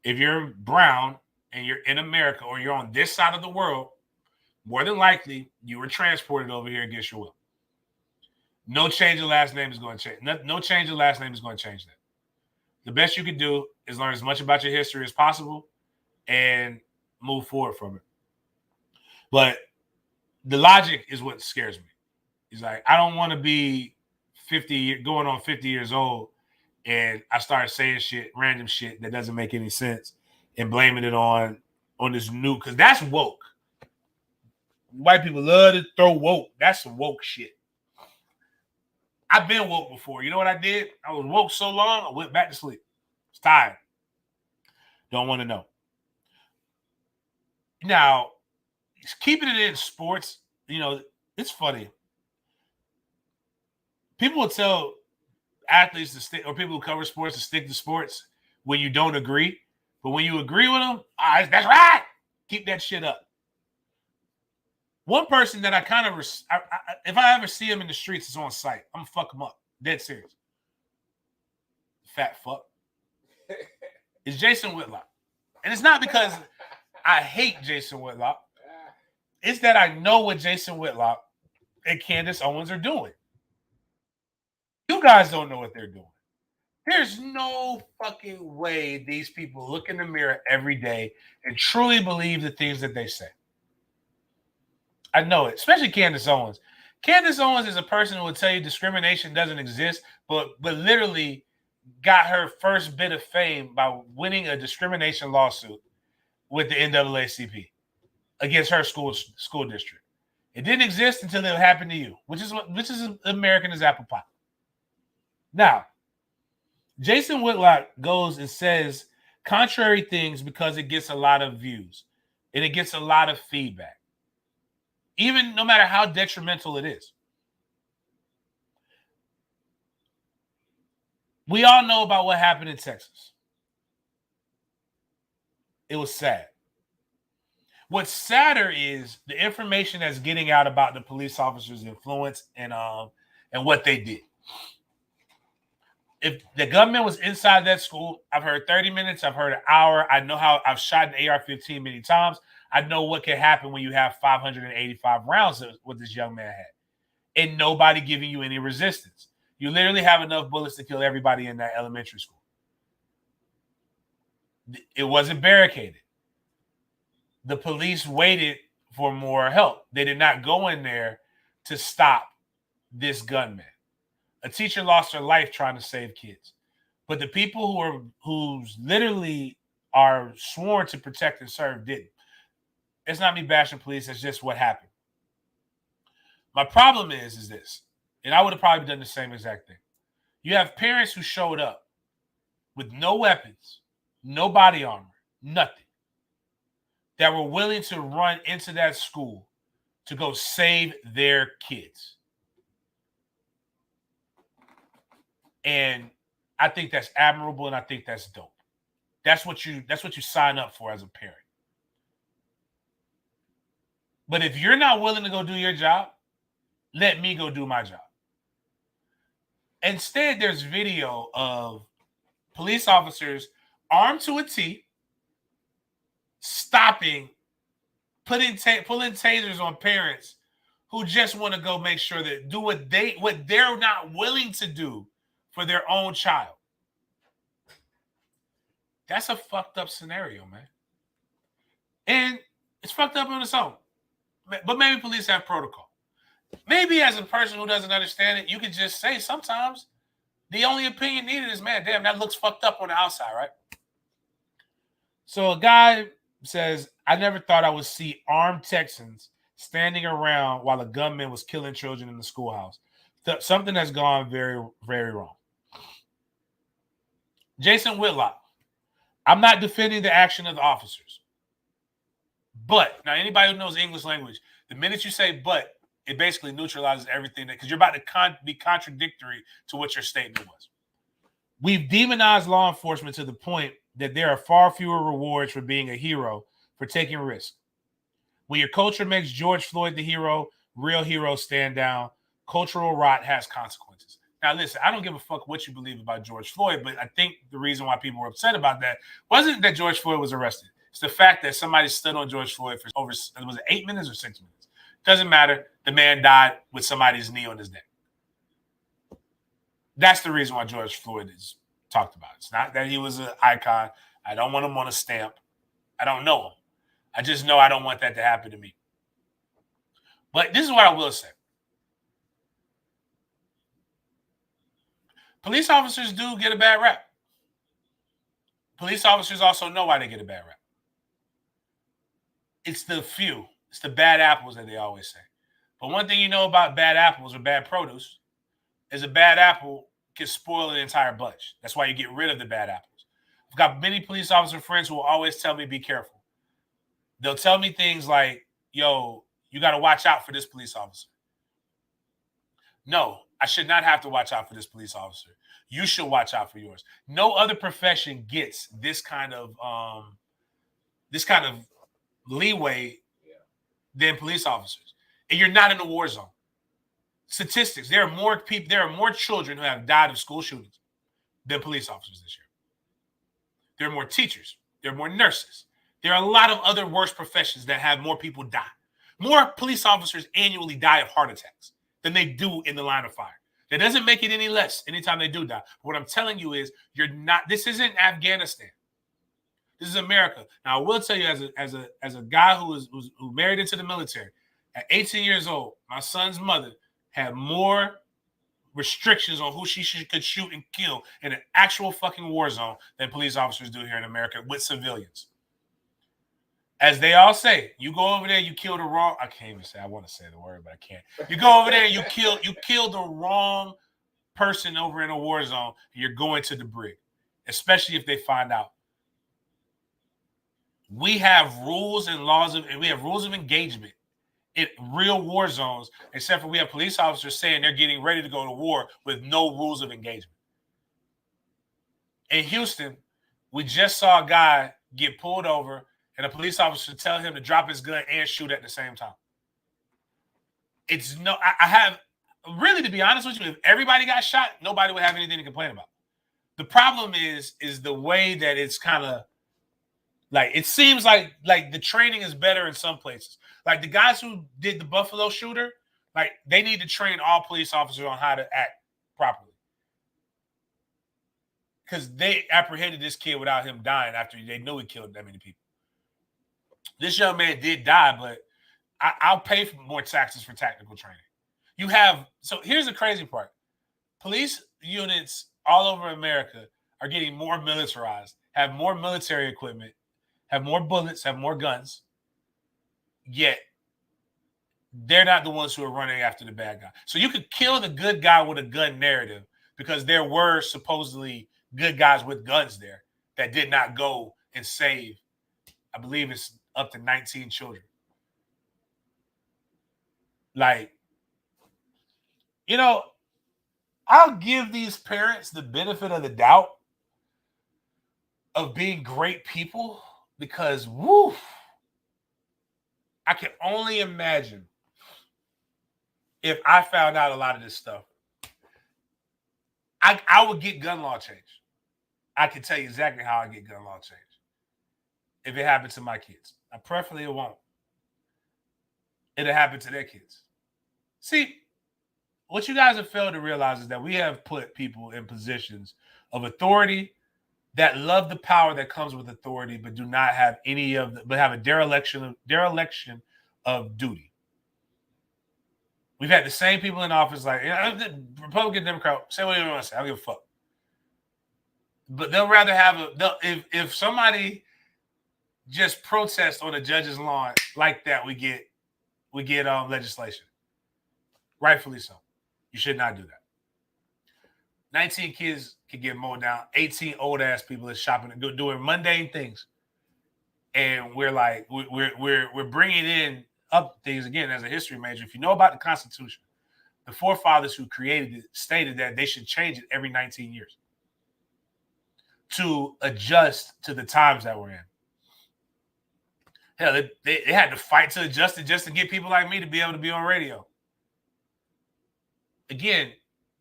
If you're brown and you're in America or you're on this side of the world, more than likely you were transported over here against your will. No change of last name is going to change. No change of last name is going to change that. The best you can do is learn as much about your history as possible and move forward from it. But the logic is what scares me. It's like, I don't want to be 50, going on 50 years old, and I start saying random shit that doesn't make any sense and blaming it on this new, because that's woke. White people love to throw woke. That's some woke shit. I've been woke before. You know what I did? I was woke so long, I went back to sleep. I was tired. Don't want to know. Now, keeping it in sports, it's funny. People will tell athletes to stick, or people who cover sports to stick to sports when you don't agree. But when you agree with them, that's right. Keep that shit up. One person that I kind of, if I ever see him in the streets, it's on sight. I'm gonna fuck him up. Dead serious. Fat fuck. It's Jason Whitlock. And it's not because I hate Jason Whitlock. It's that I know what Jason Whitlock and Candace Owens are doing. You guys don't know what they're doing. There's no fucking way these people look in the mirror every day and truly believe the things that they say. I know it, especially Candace Owens. Candace Owens is a person who will tell you discrimination doesn't exist, but literally got her first bit of fame by winning a discrimination lawsuit with the NAACP against her school district. It didn't exist until it happened to you, which is American as apple pie. Now, Jason Whitlock goes and says contrary things because it gets a lot of views and it gets a lot of feedback, even no matter how detrimental it is. We all know about what happened in Texas. It was sad. What's sadder is the information that's getting out about the police officers' influence and what they did. If the gunman was inside that school, I've heard 30 minutes, I've heard an hour. I know how I've shot an AR-15 many times. I know what can happen when you have 585 rounds of what this young man had and nobody giving you any resistance. You literally have enough bullets to kill everybody in that elementary school. It wasn't barricaded. The police waited for more help. They did not go in there to stop this gunman. A teacher lost her life trying to save kids. But the people who literally are sworn to protect and serve didn't. It's not me bashing police. It's just what happened. My problem is this, and I would have probably done the same exact thing. You have parents who showed up with no weapons, no body armor, nothing, that were willing to run into that school to go save their kids. And I think that's admirable, and I think that's dope. That's what you sign up for as a parent. But if you're not willing to go do your job, let me go do my job. Instead, there's video of police officers armed to a T, stopping, pulling tasers on parents who just want to go make sure that do what they're not willing to do for their own child. That's a fucked up scenario, man. And it's fucked up on its own. But maybe police have protocol. Maybe as a person who doesn't understand it, you can just say sometimes the only opinion needed is, man, damn, that looks fucked up on the outside, right? So a guy says, I never thought I would see armed Texans standing around while a gunman was killing children in the schoolhouse. Something has gone very, very wrong. Jason Whitlock, I'm not defending the action of the officers. But, now anybody who knows English language, the minute you say but, it basically neutralizes everything, because you're about to be contradictory to what your statement was. We've demonized law enforcement to the point that there are far fewer rewards for being a hero, for taking risks. When your culture makes George Floyd the hero, real heroes stand down. Cultural rot has consequences. Now, listen, I don't give a fuck what you believe about George Floyd, but I think the reason why people were upset about that wasn't that George Floyd was arrested. It's the fact that somebody stood on George Floyd for over, was it 8 minutes or 6 minutes? Doesn't matter. The man died with somebody's knee on his neck. That's the reason why George Floyd is talked about. It's not that he was an icon. I don't want him on a stamp. I don't know him. I just know I don't want that to happen to me. But this is what I will say. Police officers do get a bad rap. Police officers also know why they get a bad rap. It's the few. It's the bad apples that they always say. But one thing you know about bad apples or bad produce is a bad apple can spoil an entire bunch. That's why you get rid of the bad apples. I've got many police officer friends who will always tell me, be careful. They'll tell me things like, yo, you got to watch out for this police officer. No, I should not have to watch out for this police officer. You should watch out for yours. No other profession gets this kind of leeway than police officers. and you're not in a war zone. Statistics, there are more children who have died of school shootings than police officers this year. There are more teachers. There are more nurses. There are a lot of other worse professions that have more people die. More police officers annually die of heart attacks than they do in the line of fire. That doesn't make it any less anytime they do die. What I'm telling you is this isn't Afghanistan. This is America. Now, I will tell you as a guy who married into the military, at 18 years old, my son's mother had more restrictions on who she could shoot and kill in an actual fucking war zone than police officers do here in America with civilians. As they all say, you go over there, you kill the wrong. I can't even say. I want to say the word, but I can't. You go over there, you kill the wrong person over in a war zone. You're going to the brig, especially if they find out. We have rules and laws and we have rules of engagement in real war zones, except for we have police officers saying they're getting ready to go to war with no rules of engagement. In Houston, we just saw a guy get pulled over and a police officer tell him to drop his gun and shoot at the same time. I have, really, to be honest with you, if everybody got shot, nobody would have anything to complain about. The problem is the way that it's kind of, like, it seems like the training is better in some places. Like the guys who did the Buffalo shooter, like they need to train all police officers on how to act properly. Because they apprehended this kid without him dying after they knew he killed that many people. This young man did die, but I'll pay for more taxes for tactical training. So here's the crazy part. Police units all over America are getting more militarized, have more military equipment, have more bullets, have more guns, yet they're not the ones who are running after the bad guy. So you could kill the good guy with a gun narrative because there were supposedly good guys with guns there that did not go and save, I believe it's up to 19 children. Like, I'll give these parents the benefit of the doubt of being great people because, I can only imagine if I found out a lot of this stuff. I would get gun law changed. I can tell you exactly how I get gun law changed if it happened to my kids. Preferably it won't. It'll happen to their kids. See, what you guys have failed to realize is that we have put people in positions of authority that love the power that comes with authority, but do not have but have a dereliction of duty. We've had the same people in office, like Republican, Democrat, say what you want to say. I don't give a fuck. But they'll rather have if somebody just protests on a judge's lawn like that, we get legislation. Rightfully so. You should not do that. 19 kids can get mowed down. 18 old ass people is shopping and doing mundane things, and we're like we're bringing in up things again as a history major. If you know about the Constitution, the forefathers who created it stated that they should change it every 19 years to adjust to the times that we're in. Hell, they had to fight to adjust it just to get people like me to be able to be on radio. Again,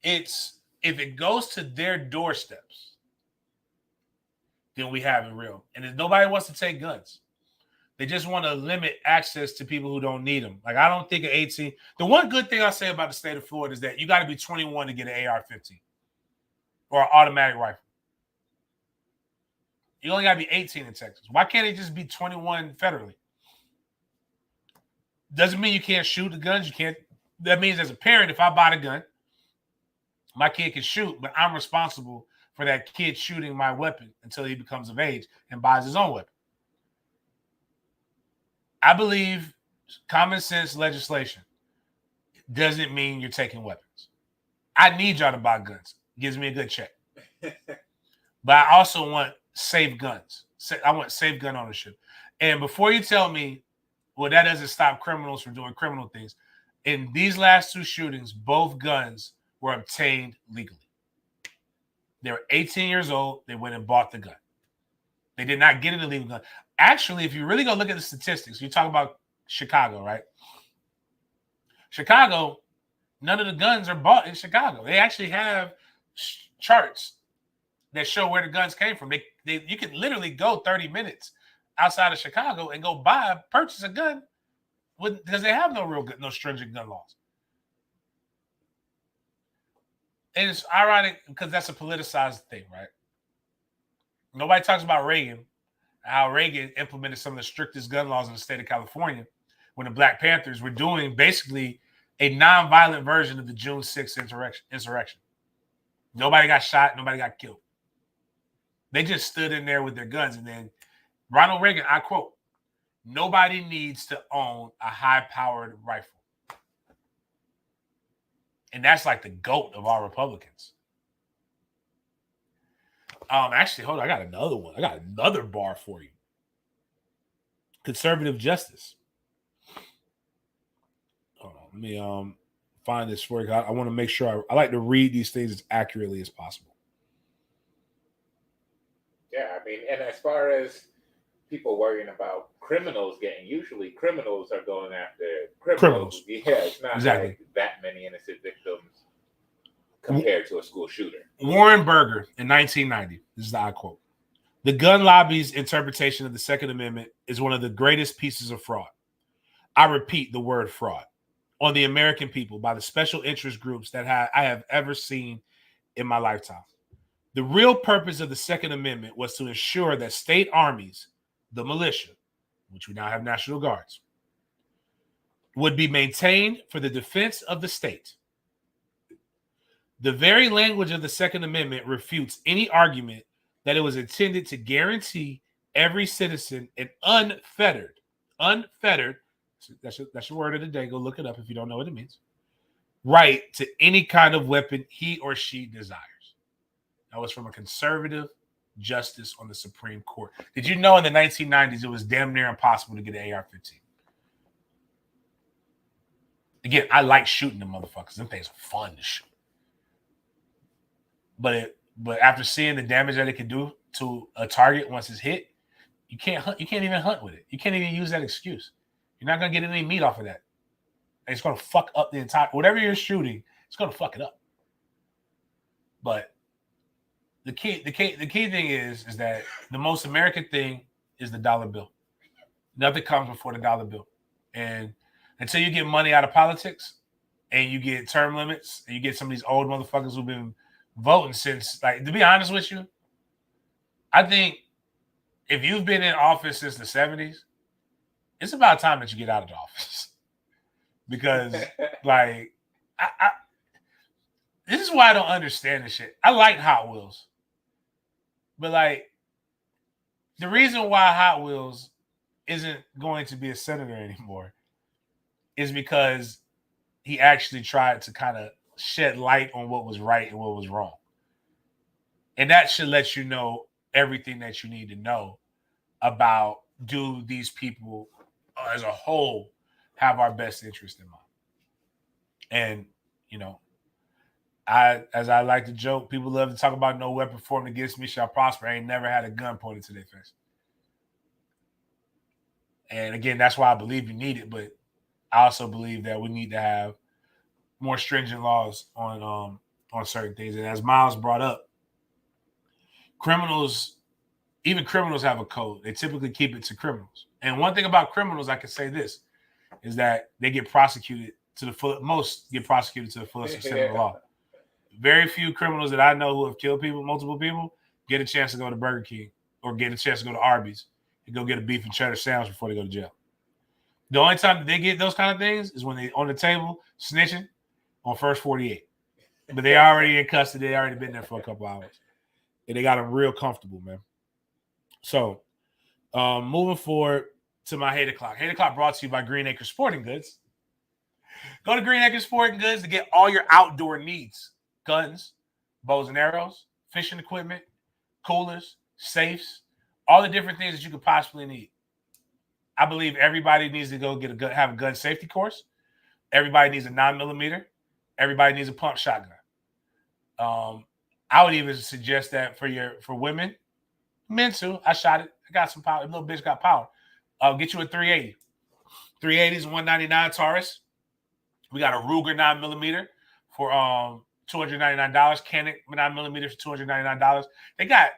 if it goes to their doorsteps, then we have it real. And if nobody wants to take guns, they just want to limit access to people who don't need them. Like, I don't think an 18. The one good thing I say about the state of Florida is that you got to be 21 to get an AR-15 or an automatic rifle. You only got to be 18 in Texas. Why can't it just be 21 federally? Doesn't mean you can't shoot the guns. You can't. That means as a parent, if I buy the gun, my kid can shoot, but I'm responsible for that kid shooting my weapon until he becomes of age and buys his own weapon. I believe common sense legislation doesn't mean you're taking weapons. I need y'all to buy guns. It gives me a good check. But I also want safe guns. I want safe gun ownership. And before you tell me, well, that doesn't stop criminals from doing criminal things. In these last two shootings, both guns were obtained legally. They were 18 years old. They went and bought the gun. They did not get an illegal gun. Actually, if you really go look at the statistics, you talk about Chicago, right? Chicago, none of the guns are bought in Chicago. They actually have charts that show where the guns came from. You can literally go 30 minutes outside of Chicago and go purchase a gun because they have no stringent gun laws. And it's ironic because that's a politicized thing, right? Nobody talks about Reagan, how Reagan implemented some of the strictest gun laws in the state of California when the Black Panthers were doing basically a nonviolent version of the June 6th insurrection. Nobody got shot. Nobody got killed. They just stood in there with their guns. And then Ronald Reagan, I quote, "Nobody needs to own a high-powered rifle." And that's like the GOAT of our Republicans. Actually, hold on. I got another one. I got another bar for you. Conservative justice. Hold on. Let me find this for you. I want to make sure I like to read these things as accurately as possible. Yeah, I mean, and as far as people worrying about usually criminals are going after criminals. Yeah, it's not like that many innocent victims compared to a school shooter. Warren Burger in 1990, this is the I quote, "The gun lobby's interpretation of the Second Amendment is one of the greatest pieces of fraud. I repeat the word fraud on the American people by the special interest groups that I have ever seen in my lifetime. The real purpose of the Second Amendment was to ensure that state armies, the militia, which we now have National Guards, would be maintained for the defense of the state. The very language of the Second Amendment refutes any argument that it was intended to guarantee every citizen an unfettered, that's your word of the day, go look it up if you don't know what it means, right to any kind of weapon he or she desires." That was from a conservative justice on the Supreme Court. Did you know in the 1990s it was damn near impossible to get an AR-15? Again, I like shooting them motherfuckers. Them things are fun to shoot. But after seeing the damage that it can do to a target once it's hit, you can't hunt. You can't even hunt with it. You can't even use that excuse. You're not gonna get any meat off of that. And it's gonna fuck up the entire whatever you're shooting. It's gonna fuck it up. But the key thing is that the most American thing is the dollar bill. Nothing comes before the dollar bill. And until you get money out of politics and you get term limits and you get some of these old motherfuckers who've been voting since, like, to be honest with you, I think if you've been in office since the 70s, it's about time that you get out of the office. Because, like, this is why I don't understand this shit. I like Hot Wheels. But, like, the reason why Hot Wheels isn't going to be a senator anymore is because he actually tried to kind of shed light on what was right and what was wrong. And that should let you know everything that you need to know about, do these people as a whole have our best interest in mind? And, you know, as I like to joke, people love to talk about no weapon formed against me shall prosper. I ain't never had a gun pointed to their face. And again, that's why I believe you need it. But I also believe that we need to have more stringent laws on certain things. And as Miles brought up, even criminals have a code. They typically keep it to criminals. And one thing about criminals, I can say this, is that they get prosecuted to the full. Most get prosecuted to the fullest extent of the law. Very few criminals that I know who have killed multiple people, get a chance to go to Burger King or get a chance to go to Arbys and go get a beef and cheddar sandwich before they go to jail. The only time that they get those kind of things is when they on the table snitching on first 48. But they already in custody. They already been there for a couple hours. And they got them real comfortable, man. So, moving forward to my Hate O'Clock. Hate O'Clock brought to you by Green Acre Sporting Goods. Go to Green Acre Sporting Goods to get all your outdoor needs. Guns, bows and arrows, fishing equipment, coolers, safes, all the different things that you could possibly need. I believe everybody needs to go have a gun safety course. Everybody needs a 9mm. Everybody needs a pump shotgun. I would even suggest that for women, men too. I shot it. I got some power. Little bitch got power. Get you a 380. 380 is 199 Taurus. We got a Ruger 9mm for $299. Canik 9mm for $299. They got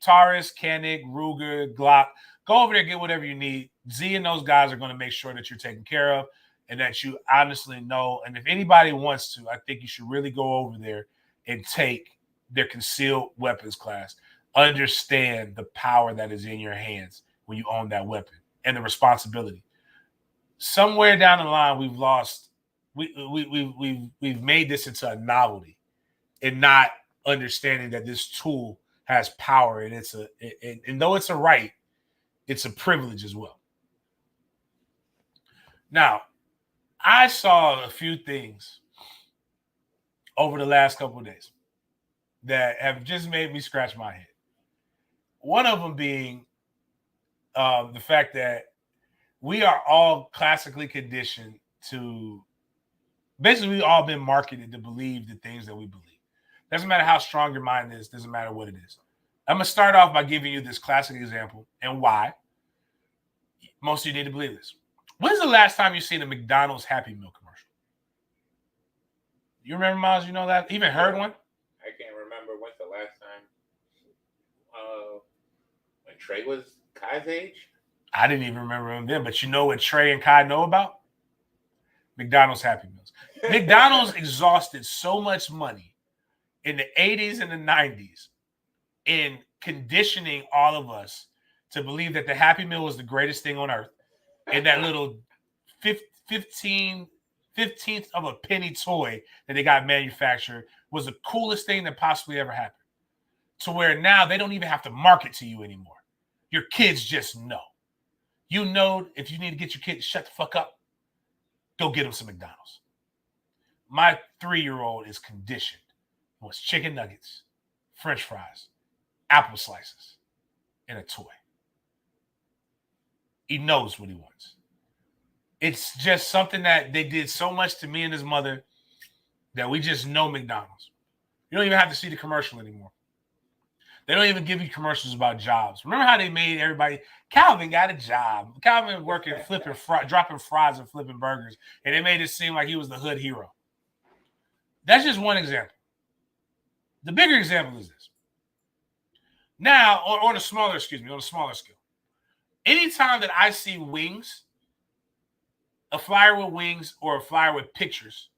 Taurus, Canik, Ruger, Glock. Go over there, get whatever you need. Z and those guys are going to make sure that you're taken care of and that you honestly know. And if anybody wants to, I think you should really go over there and take their concealed weapons class. Understand the power that is in your hands when you own that weapon and the responsibility. Somewhere down the line, we've lost. We've made this into a novelty and not understanding that this tool has power and and though it's a right, it's a privilege as well. Now, I saw a few things over the last couple of days that have just made me scratch my head. One of them being the fact that we are all classically conditioned to, basically we've all been marketed to believe the things that we believe. Doesn't matter how strong your mind is, doesn't matter what it is. I'm going to start off by giving you this classic example and why most of you need to believe this. When's the last time you seen a McDonald's Happy Meal commercial? You remember, Miles? You know that? Even heard one? I can't remember when's the last time when Trey was Kai's age. I didn't even remember him then, but you know what Trey and Kai know about? McDonald's Happy Meals. McDonald's exhausted so much money in the 80s and the 90s in conditioning all of us to believe that the Happy Meal was the greatest thing on earth. And that little 15th of a penny toy that they got manufactured was the coolest thing that possibly ever happened. To where now they don't even have to market to you anymore. Your kids just know. You know, if you need to get your kid to shut the fuck up, go get them some McDonald's. My 3-year-old is conditioned. He wants chicken nuggets, French fries, apple slices, and a toy. He knows what he wants. It's just something that they did so much to me and his mother that we just know McDonald's. You don't even have to see the commercial anymore. They don't even give you commercials about jobs. Remember how they made everybody, Calvin got a job. Calvin working, dropping fries and flipping burgers. And they made it seem like he was the hood hero. That's just one example. The bigger example is this. Now, on a smaller scale, anytime that I see wings, a flyer with wings or a flyer with pictures,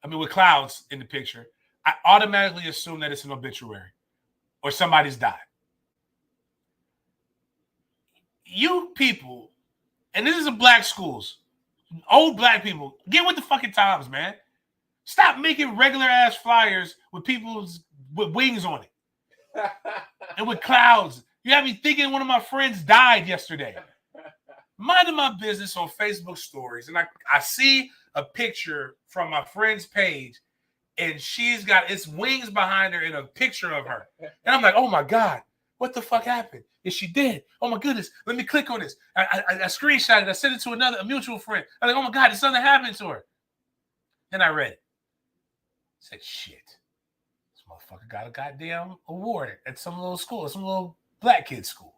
with clouds in the picture, I automatically assume that it's an obituary or somebody's died. You people, and this is in black schools, old black people, get with the fucking times, man. Stop making regular ass flyers with with wings on it and with clouds. You have me thinking one of my friends died yesterday. Minding my business on Facebook stories, and I see a picture from my friend's page, and she's got its wings behind her and a picture of her. And I'm like, oh my God, what the fuck happened? Is she dead? Oh my goodness, let me click on this. I screenshot it. I sent it to a mutual friend. I'm like, oh my God, did something happen to her? Then I read it. I said, shit. This motherfucker got a goddamn award at some little school, some little black kid school.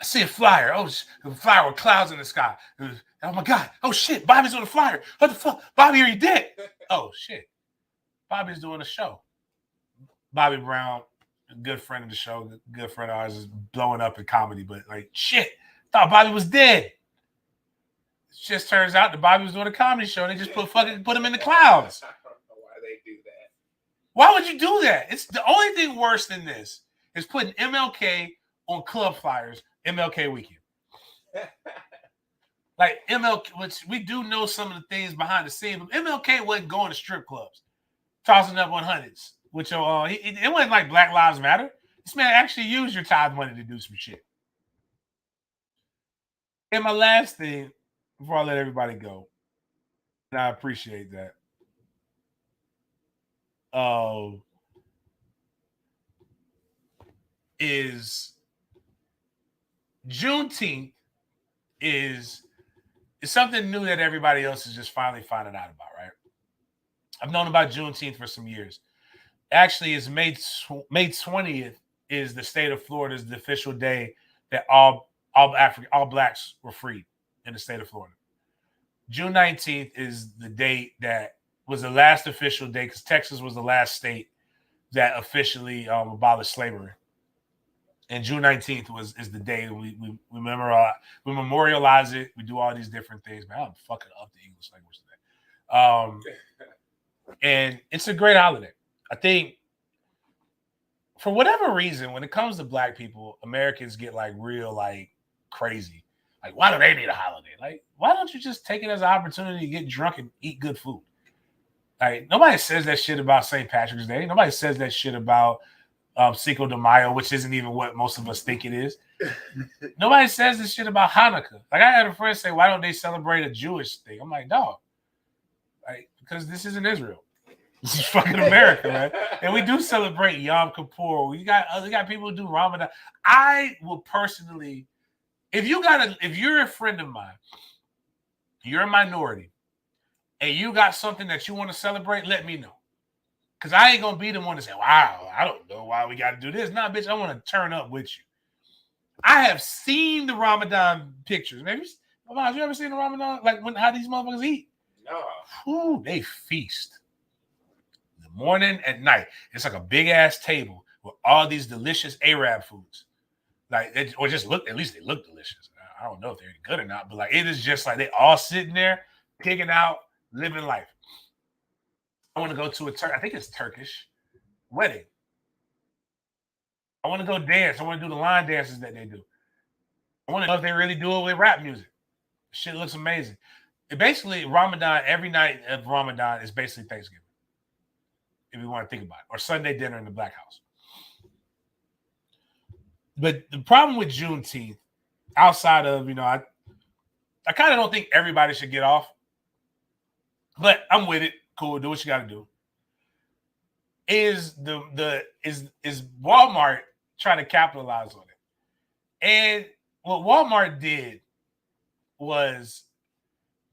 I see a flyer. Oh, a flyer with clouds in the sky. Oh my God. Oh shit. Bobby's on the flyer. What the fuck? Bobby, are you dead? Oh shit. Bobby's doing a show. Bobby Brown, a good friend of the show, good friend of ours, is blowing up in comedy, but like shit. Thought Bobby was dead. It just turns out that Bobby was doing a comedy show and they just put him in the clouds. I don't know why they do that. Why would you do that? It's the only thing worse than this is putting MLK on club flyers. MLK weekend. Like MLK, which we do know some of the things behind the scenes, but MLK wasn't going to strip clubs, tossing up 100s, which it wasn't like Black Lives Matter. This man actually used your tithe money to do some shit. And my last thing, before I let everybody go, and I appreciate that. Is Juneteenth is something new that everybody else is just finally finding out about, right? I've known about Juneteenth for some years. Actually, it's May 20th is the state of Florida's the official day that all blacks were freed in the state of Florida. June 19th is the date that was the last official date because Texas was the last state that officially abolished slavery. And June 19th is the day we memorialize it. We do all these different things. Man, I'm fucking up the English language today. And it's a great holiday. I think for whatever reason, when it comes to Black people, Americans get like real like crazy. Like, why do they need a holiday? Like, why don't you just take it as an opportunity to get drunk and eat good food? Like, nobody says that shit about St. Patrick's Day. Nobody says that shit about Cinco de Mayo, which isn't even what most of us think it is. Nobody says this shit about Hanukkah. Like, I had a friend say, why don't they celebrate a Jewish thing? I'm like, dog. Like, because this isn't Israel. This is fucking America, man. And we do celebrate Yom Kippur. We got people who do Ramadan. I will personally, if you're a friend of mine, you're a minority, and you got something that you want to celebrate, let me know. Because I ain't going to be the one to say, wow, I don't know why we got to do this. Nah, bitch, I want to turn up with you. I have seen the Ramadan pictures. Maybe, have you ever seen the Ramadan? Like how these motherfuckers eat? No. Ooh, they feast. In the morning and night. It's like a big-ass table with all these delicious Arab foods. Like, at least they look delicious. I don't know if they're good or not, but like it is just like they all sitting there, pigging out, living life. I want to go to I think it's Turkish wedding. I want to go dance. I want to do the line dances that they do. I want to know if they really do it with rap music. Shit looks amazing. Basically, Ramadan, every night of Ramadan is basically Thanksgiving. If you want to think about it. Or Sunday dinner in the Black House. But the problem with Juneteenth, outside of, I kind of don't think everybody should get off. But I'm with it. Cool, do what you got to do. Is Walmart trying to capitalize on it? And what Walmart did was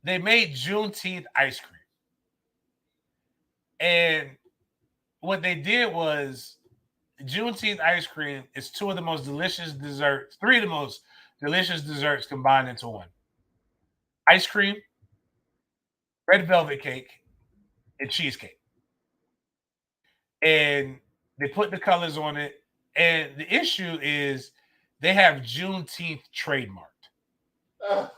they made Juneteenth ice cream. And what they did was Juneteenth ice cream is three of the most delicious desserts combined into one. Ice cream, red velvet cake, and cheesecake. And they put the colors on it. And the issue is they have Juneteenth trademarked.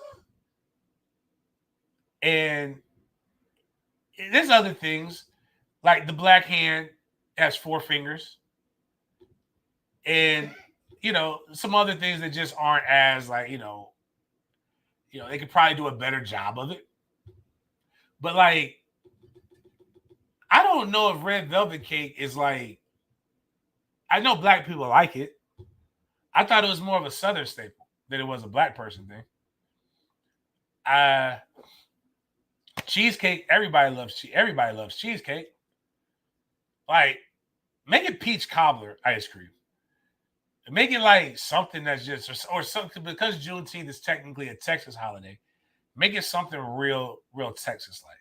And there's other things, like the black hand has 4 fingers. And, some other things that just aren't as like, they could probably do a better job of it. But like, I don't know if red velvet cake is like, I know Black people like it. I thought it was more of a Southern staple than it was a Black person thing. Cheesecake, everybody loves cheesecake. Like, make it peach cobbler ice cream. Make it like something that's just, or something, because Juneteenth is technically a Texas holiday. Make it something real Texas-like.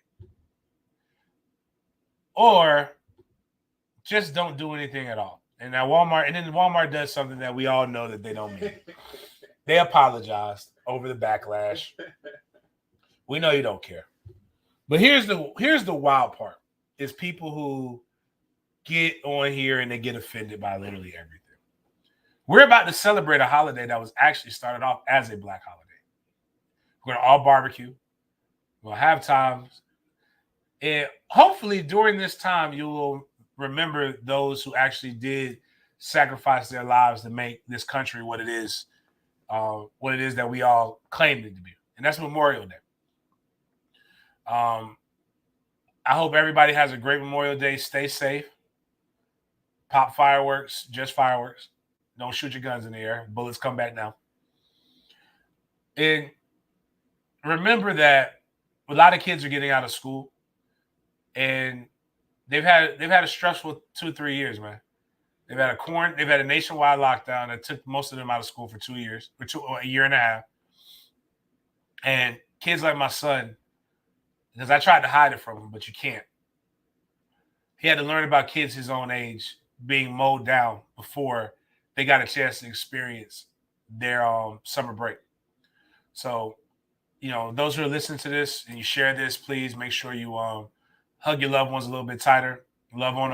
Or just don't do anything at all. And now Walmart does something that we all know that they don't mean. They apologized over the backlash. We know you don't care. But here's the wild part, is people who get on here and they get offended by literally everything. We're about to celebrate a holiday that was actually started off as a Black holiday. We're going to all barbecue. We'll have times. And hopefully during this time, you will remember those who actually did sacrifice their lives to make this country what it is that we all claimed it to be. And that's Memorial Day. I hope everybody has a great Memorial Day. Stay safe. Pop fireworks, just fireworks. Don't shoot your guns in the air. Bullets come back now. And remember that a lot of kids are getting out of school, and they've had a stressful 2-3 years, man. They've had a nationwide lockdown that took most of them out of school for 2 years, or a year and a half. And kids like my son, because I tried to hide it from him, but you can't. He had to learn about kids his own age being mowed down before they got a chance to experience their summer break. So those who are listening to this and you share this, please make sure you hug your loved ones a little bit tighter, love on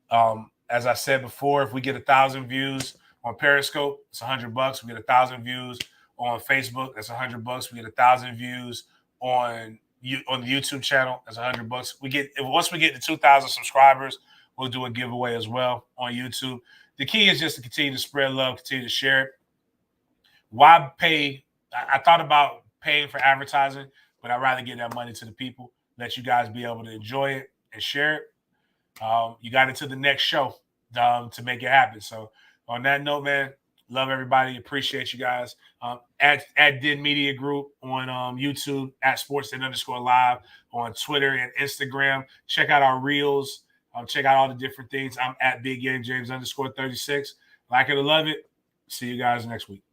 them. As I said before, if we get 1,000 views on Periscope, it's $100. We get 1,000 views on Facebook, that's $100. We get 1,000 views on the YouTube channel, that's $100. Once we get to 2,000 subscribers, we'll do a giveaway as well on YouTube. The key is just to continue to spread love, continue to share it. Why pay? I thought about paying for advertising, but I'd rather give that money to the people, let you guys be able to enjoy it and share it. You got into the next show to make it happen. So on that note, man, love everybody. Appreciate you guys. At Din Media Group on YouTube, at @sportsden_live on Twitter and Instagram. Check out our reels. Check out all the different things. I'm at Big Game James _36. Like it or love it. See you guys next week.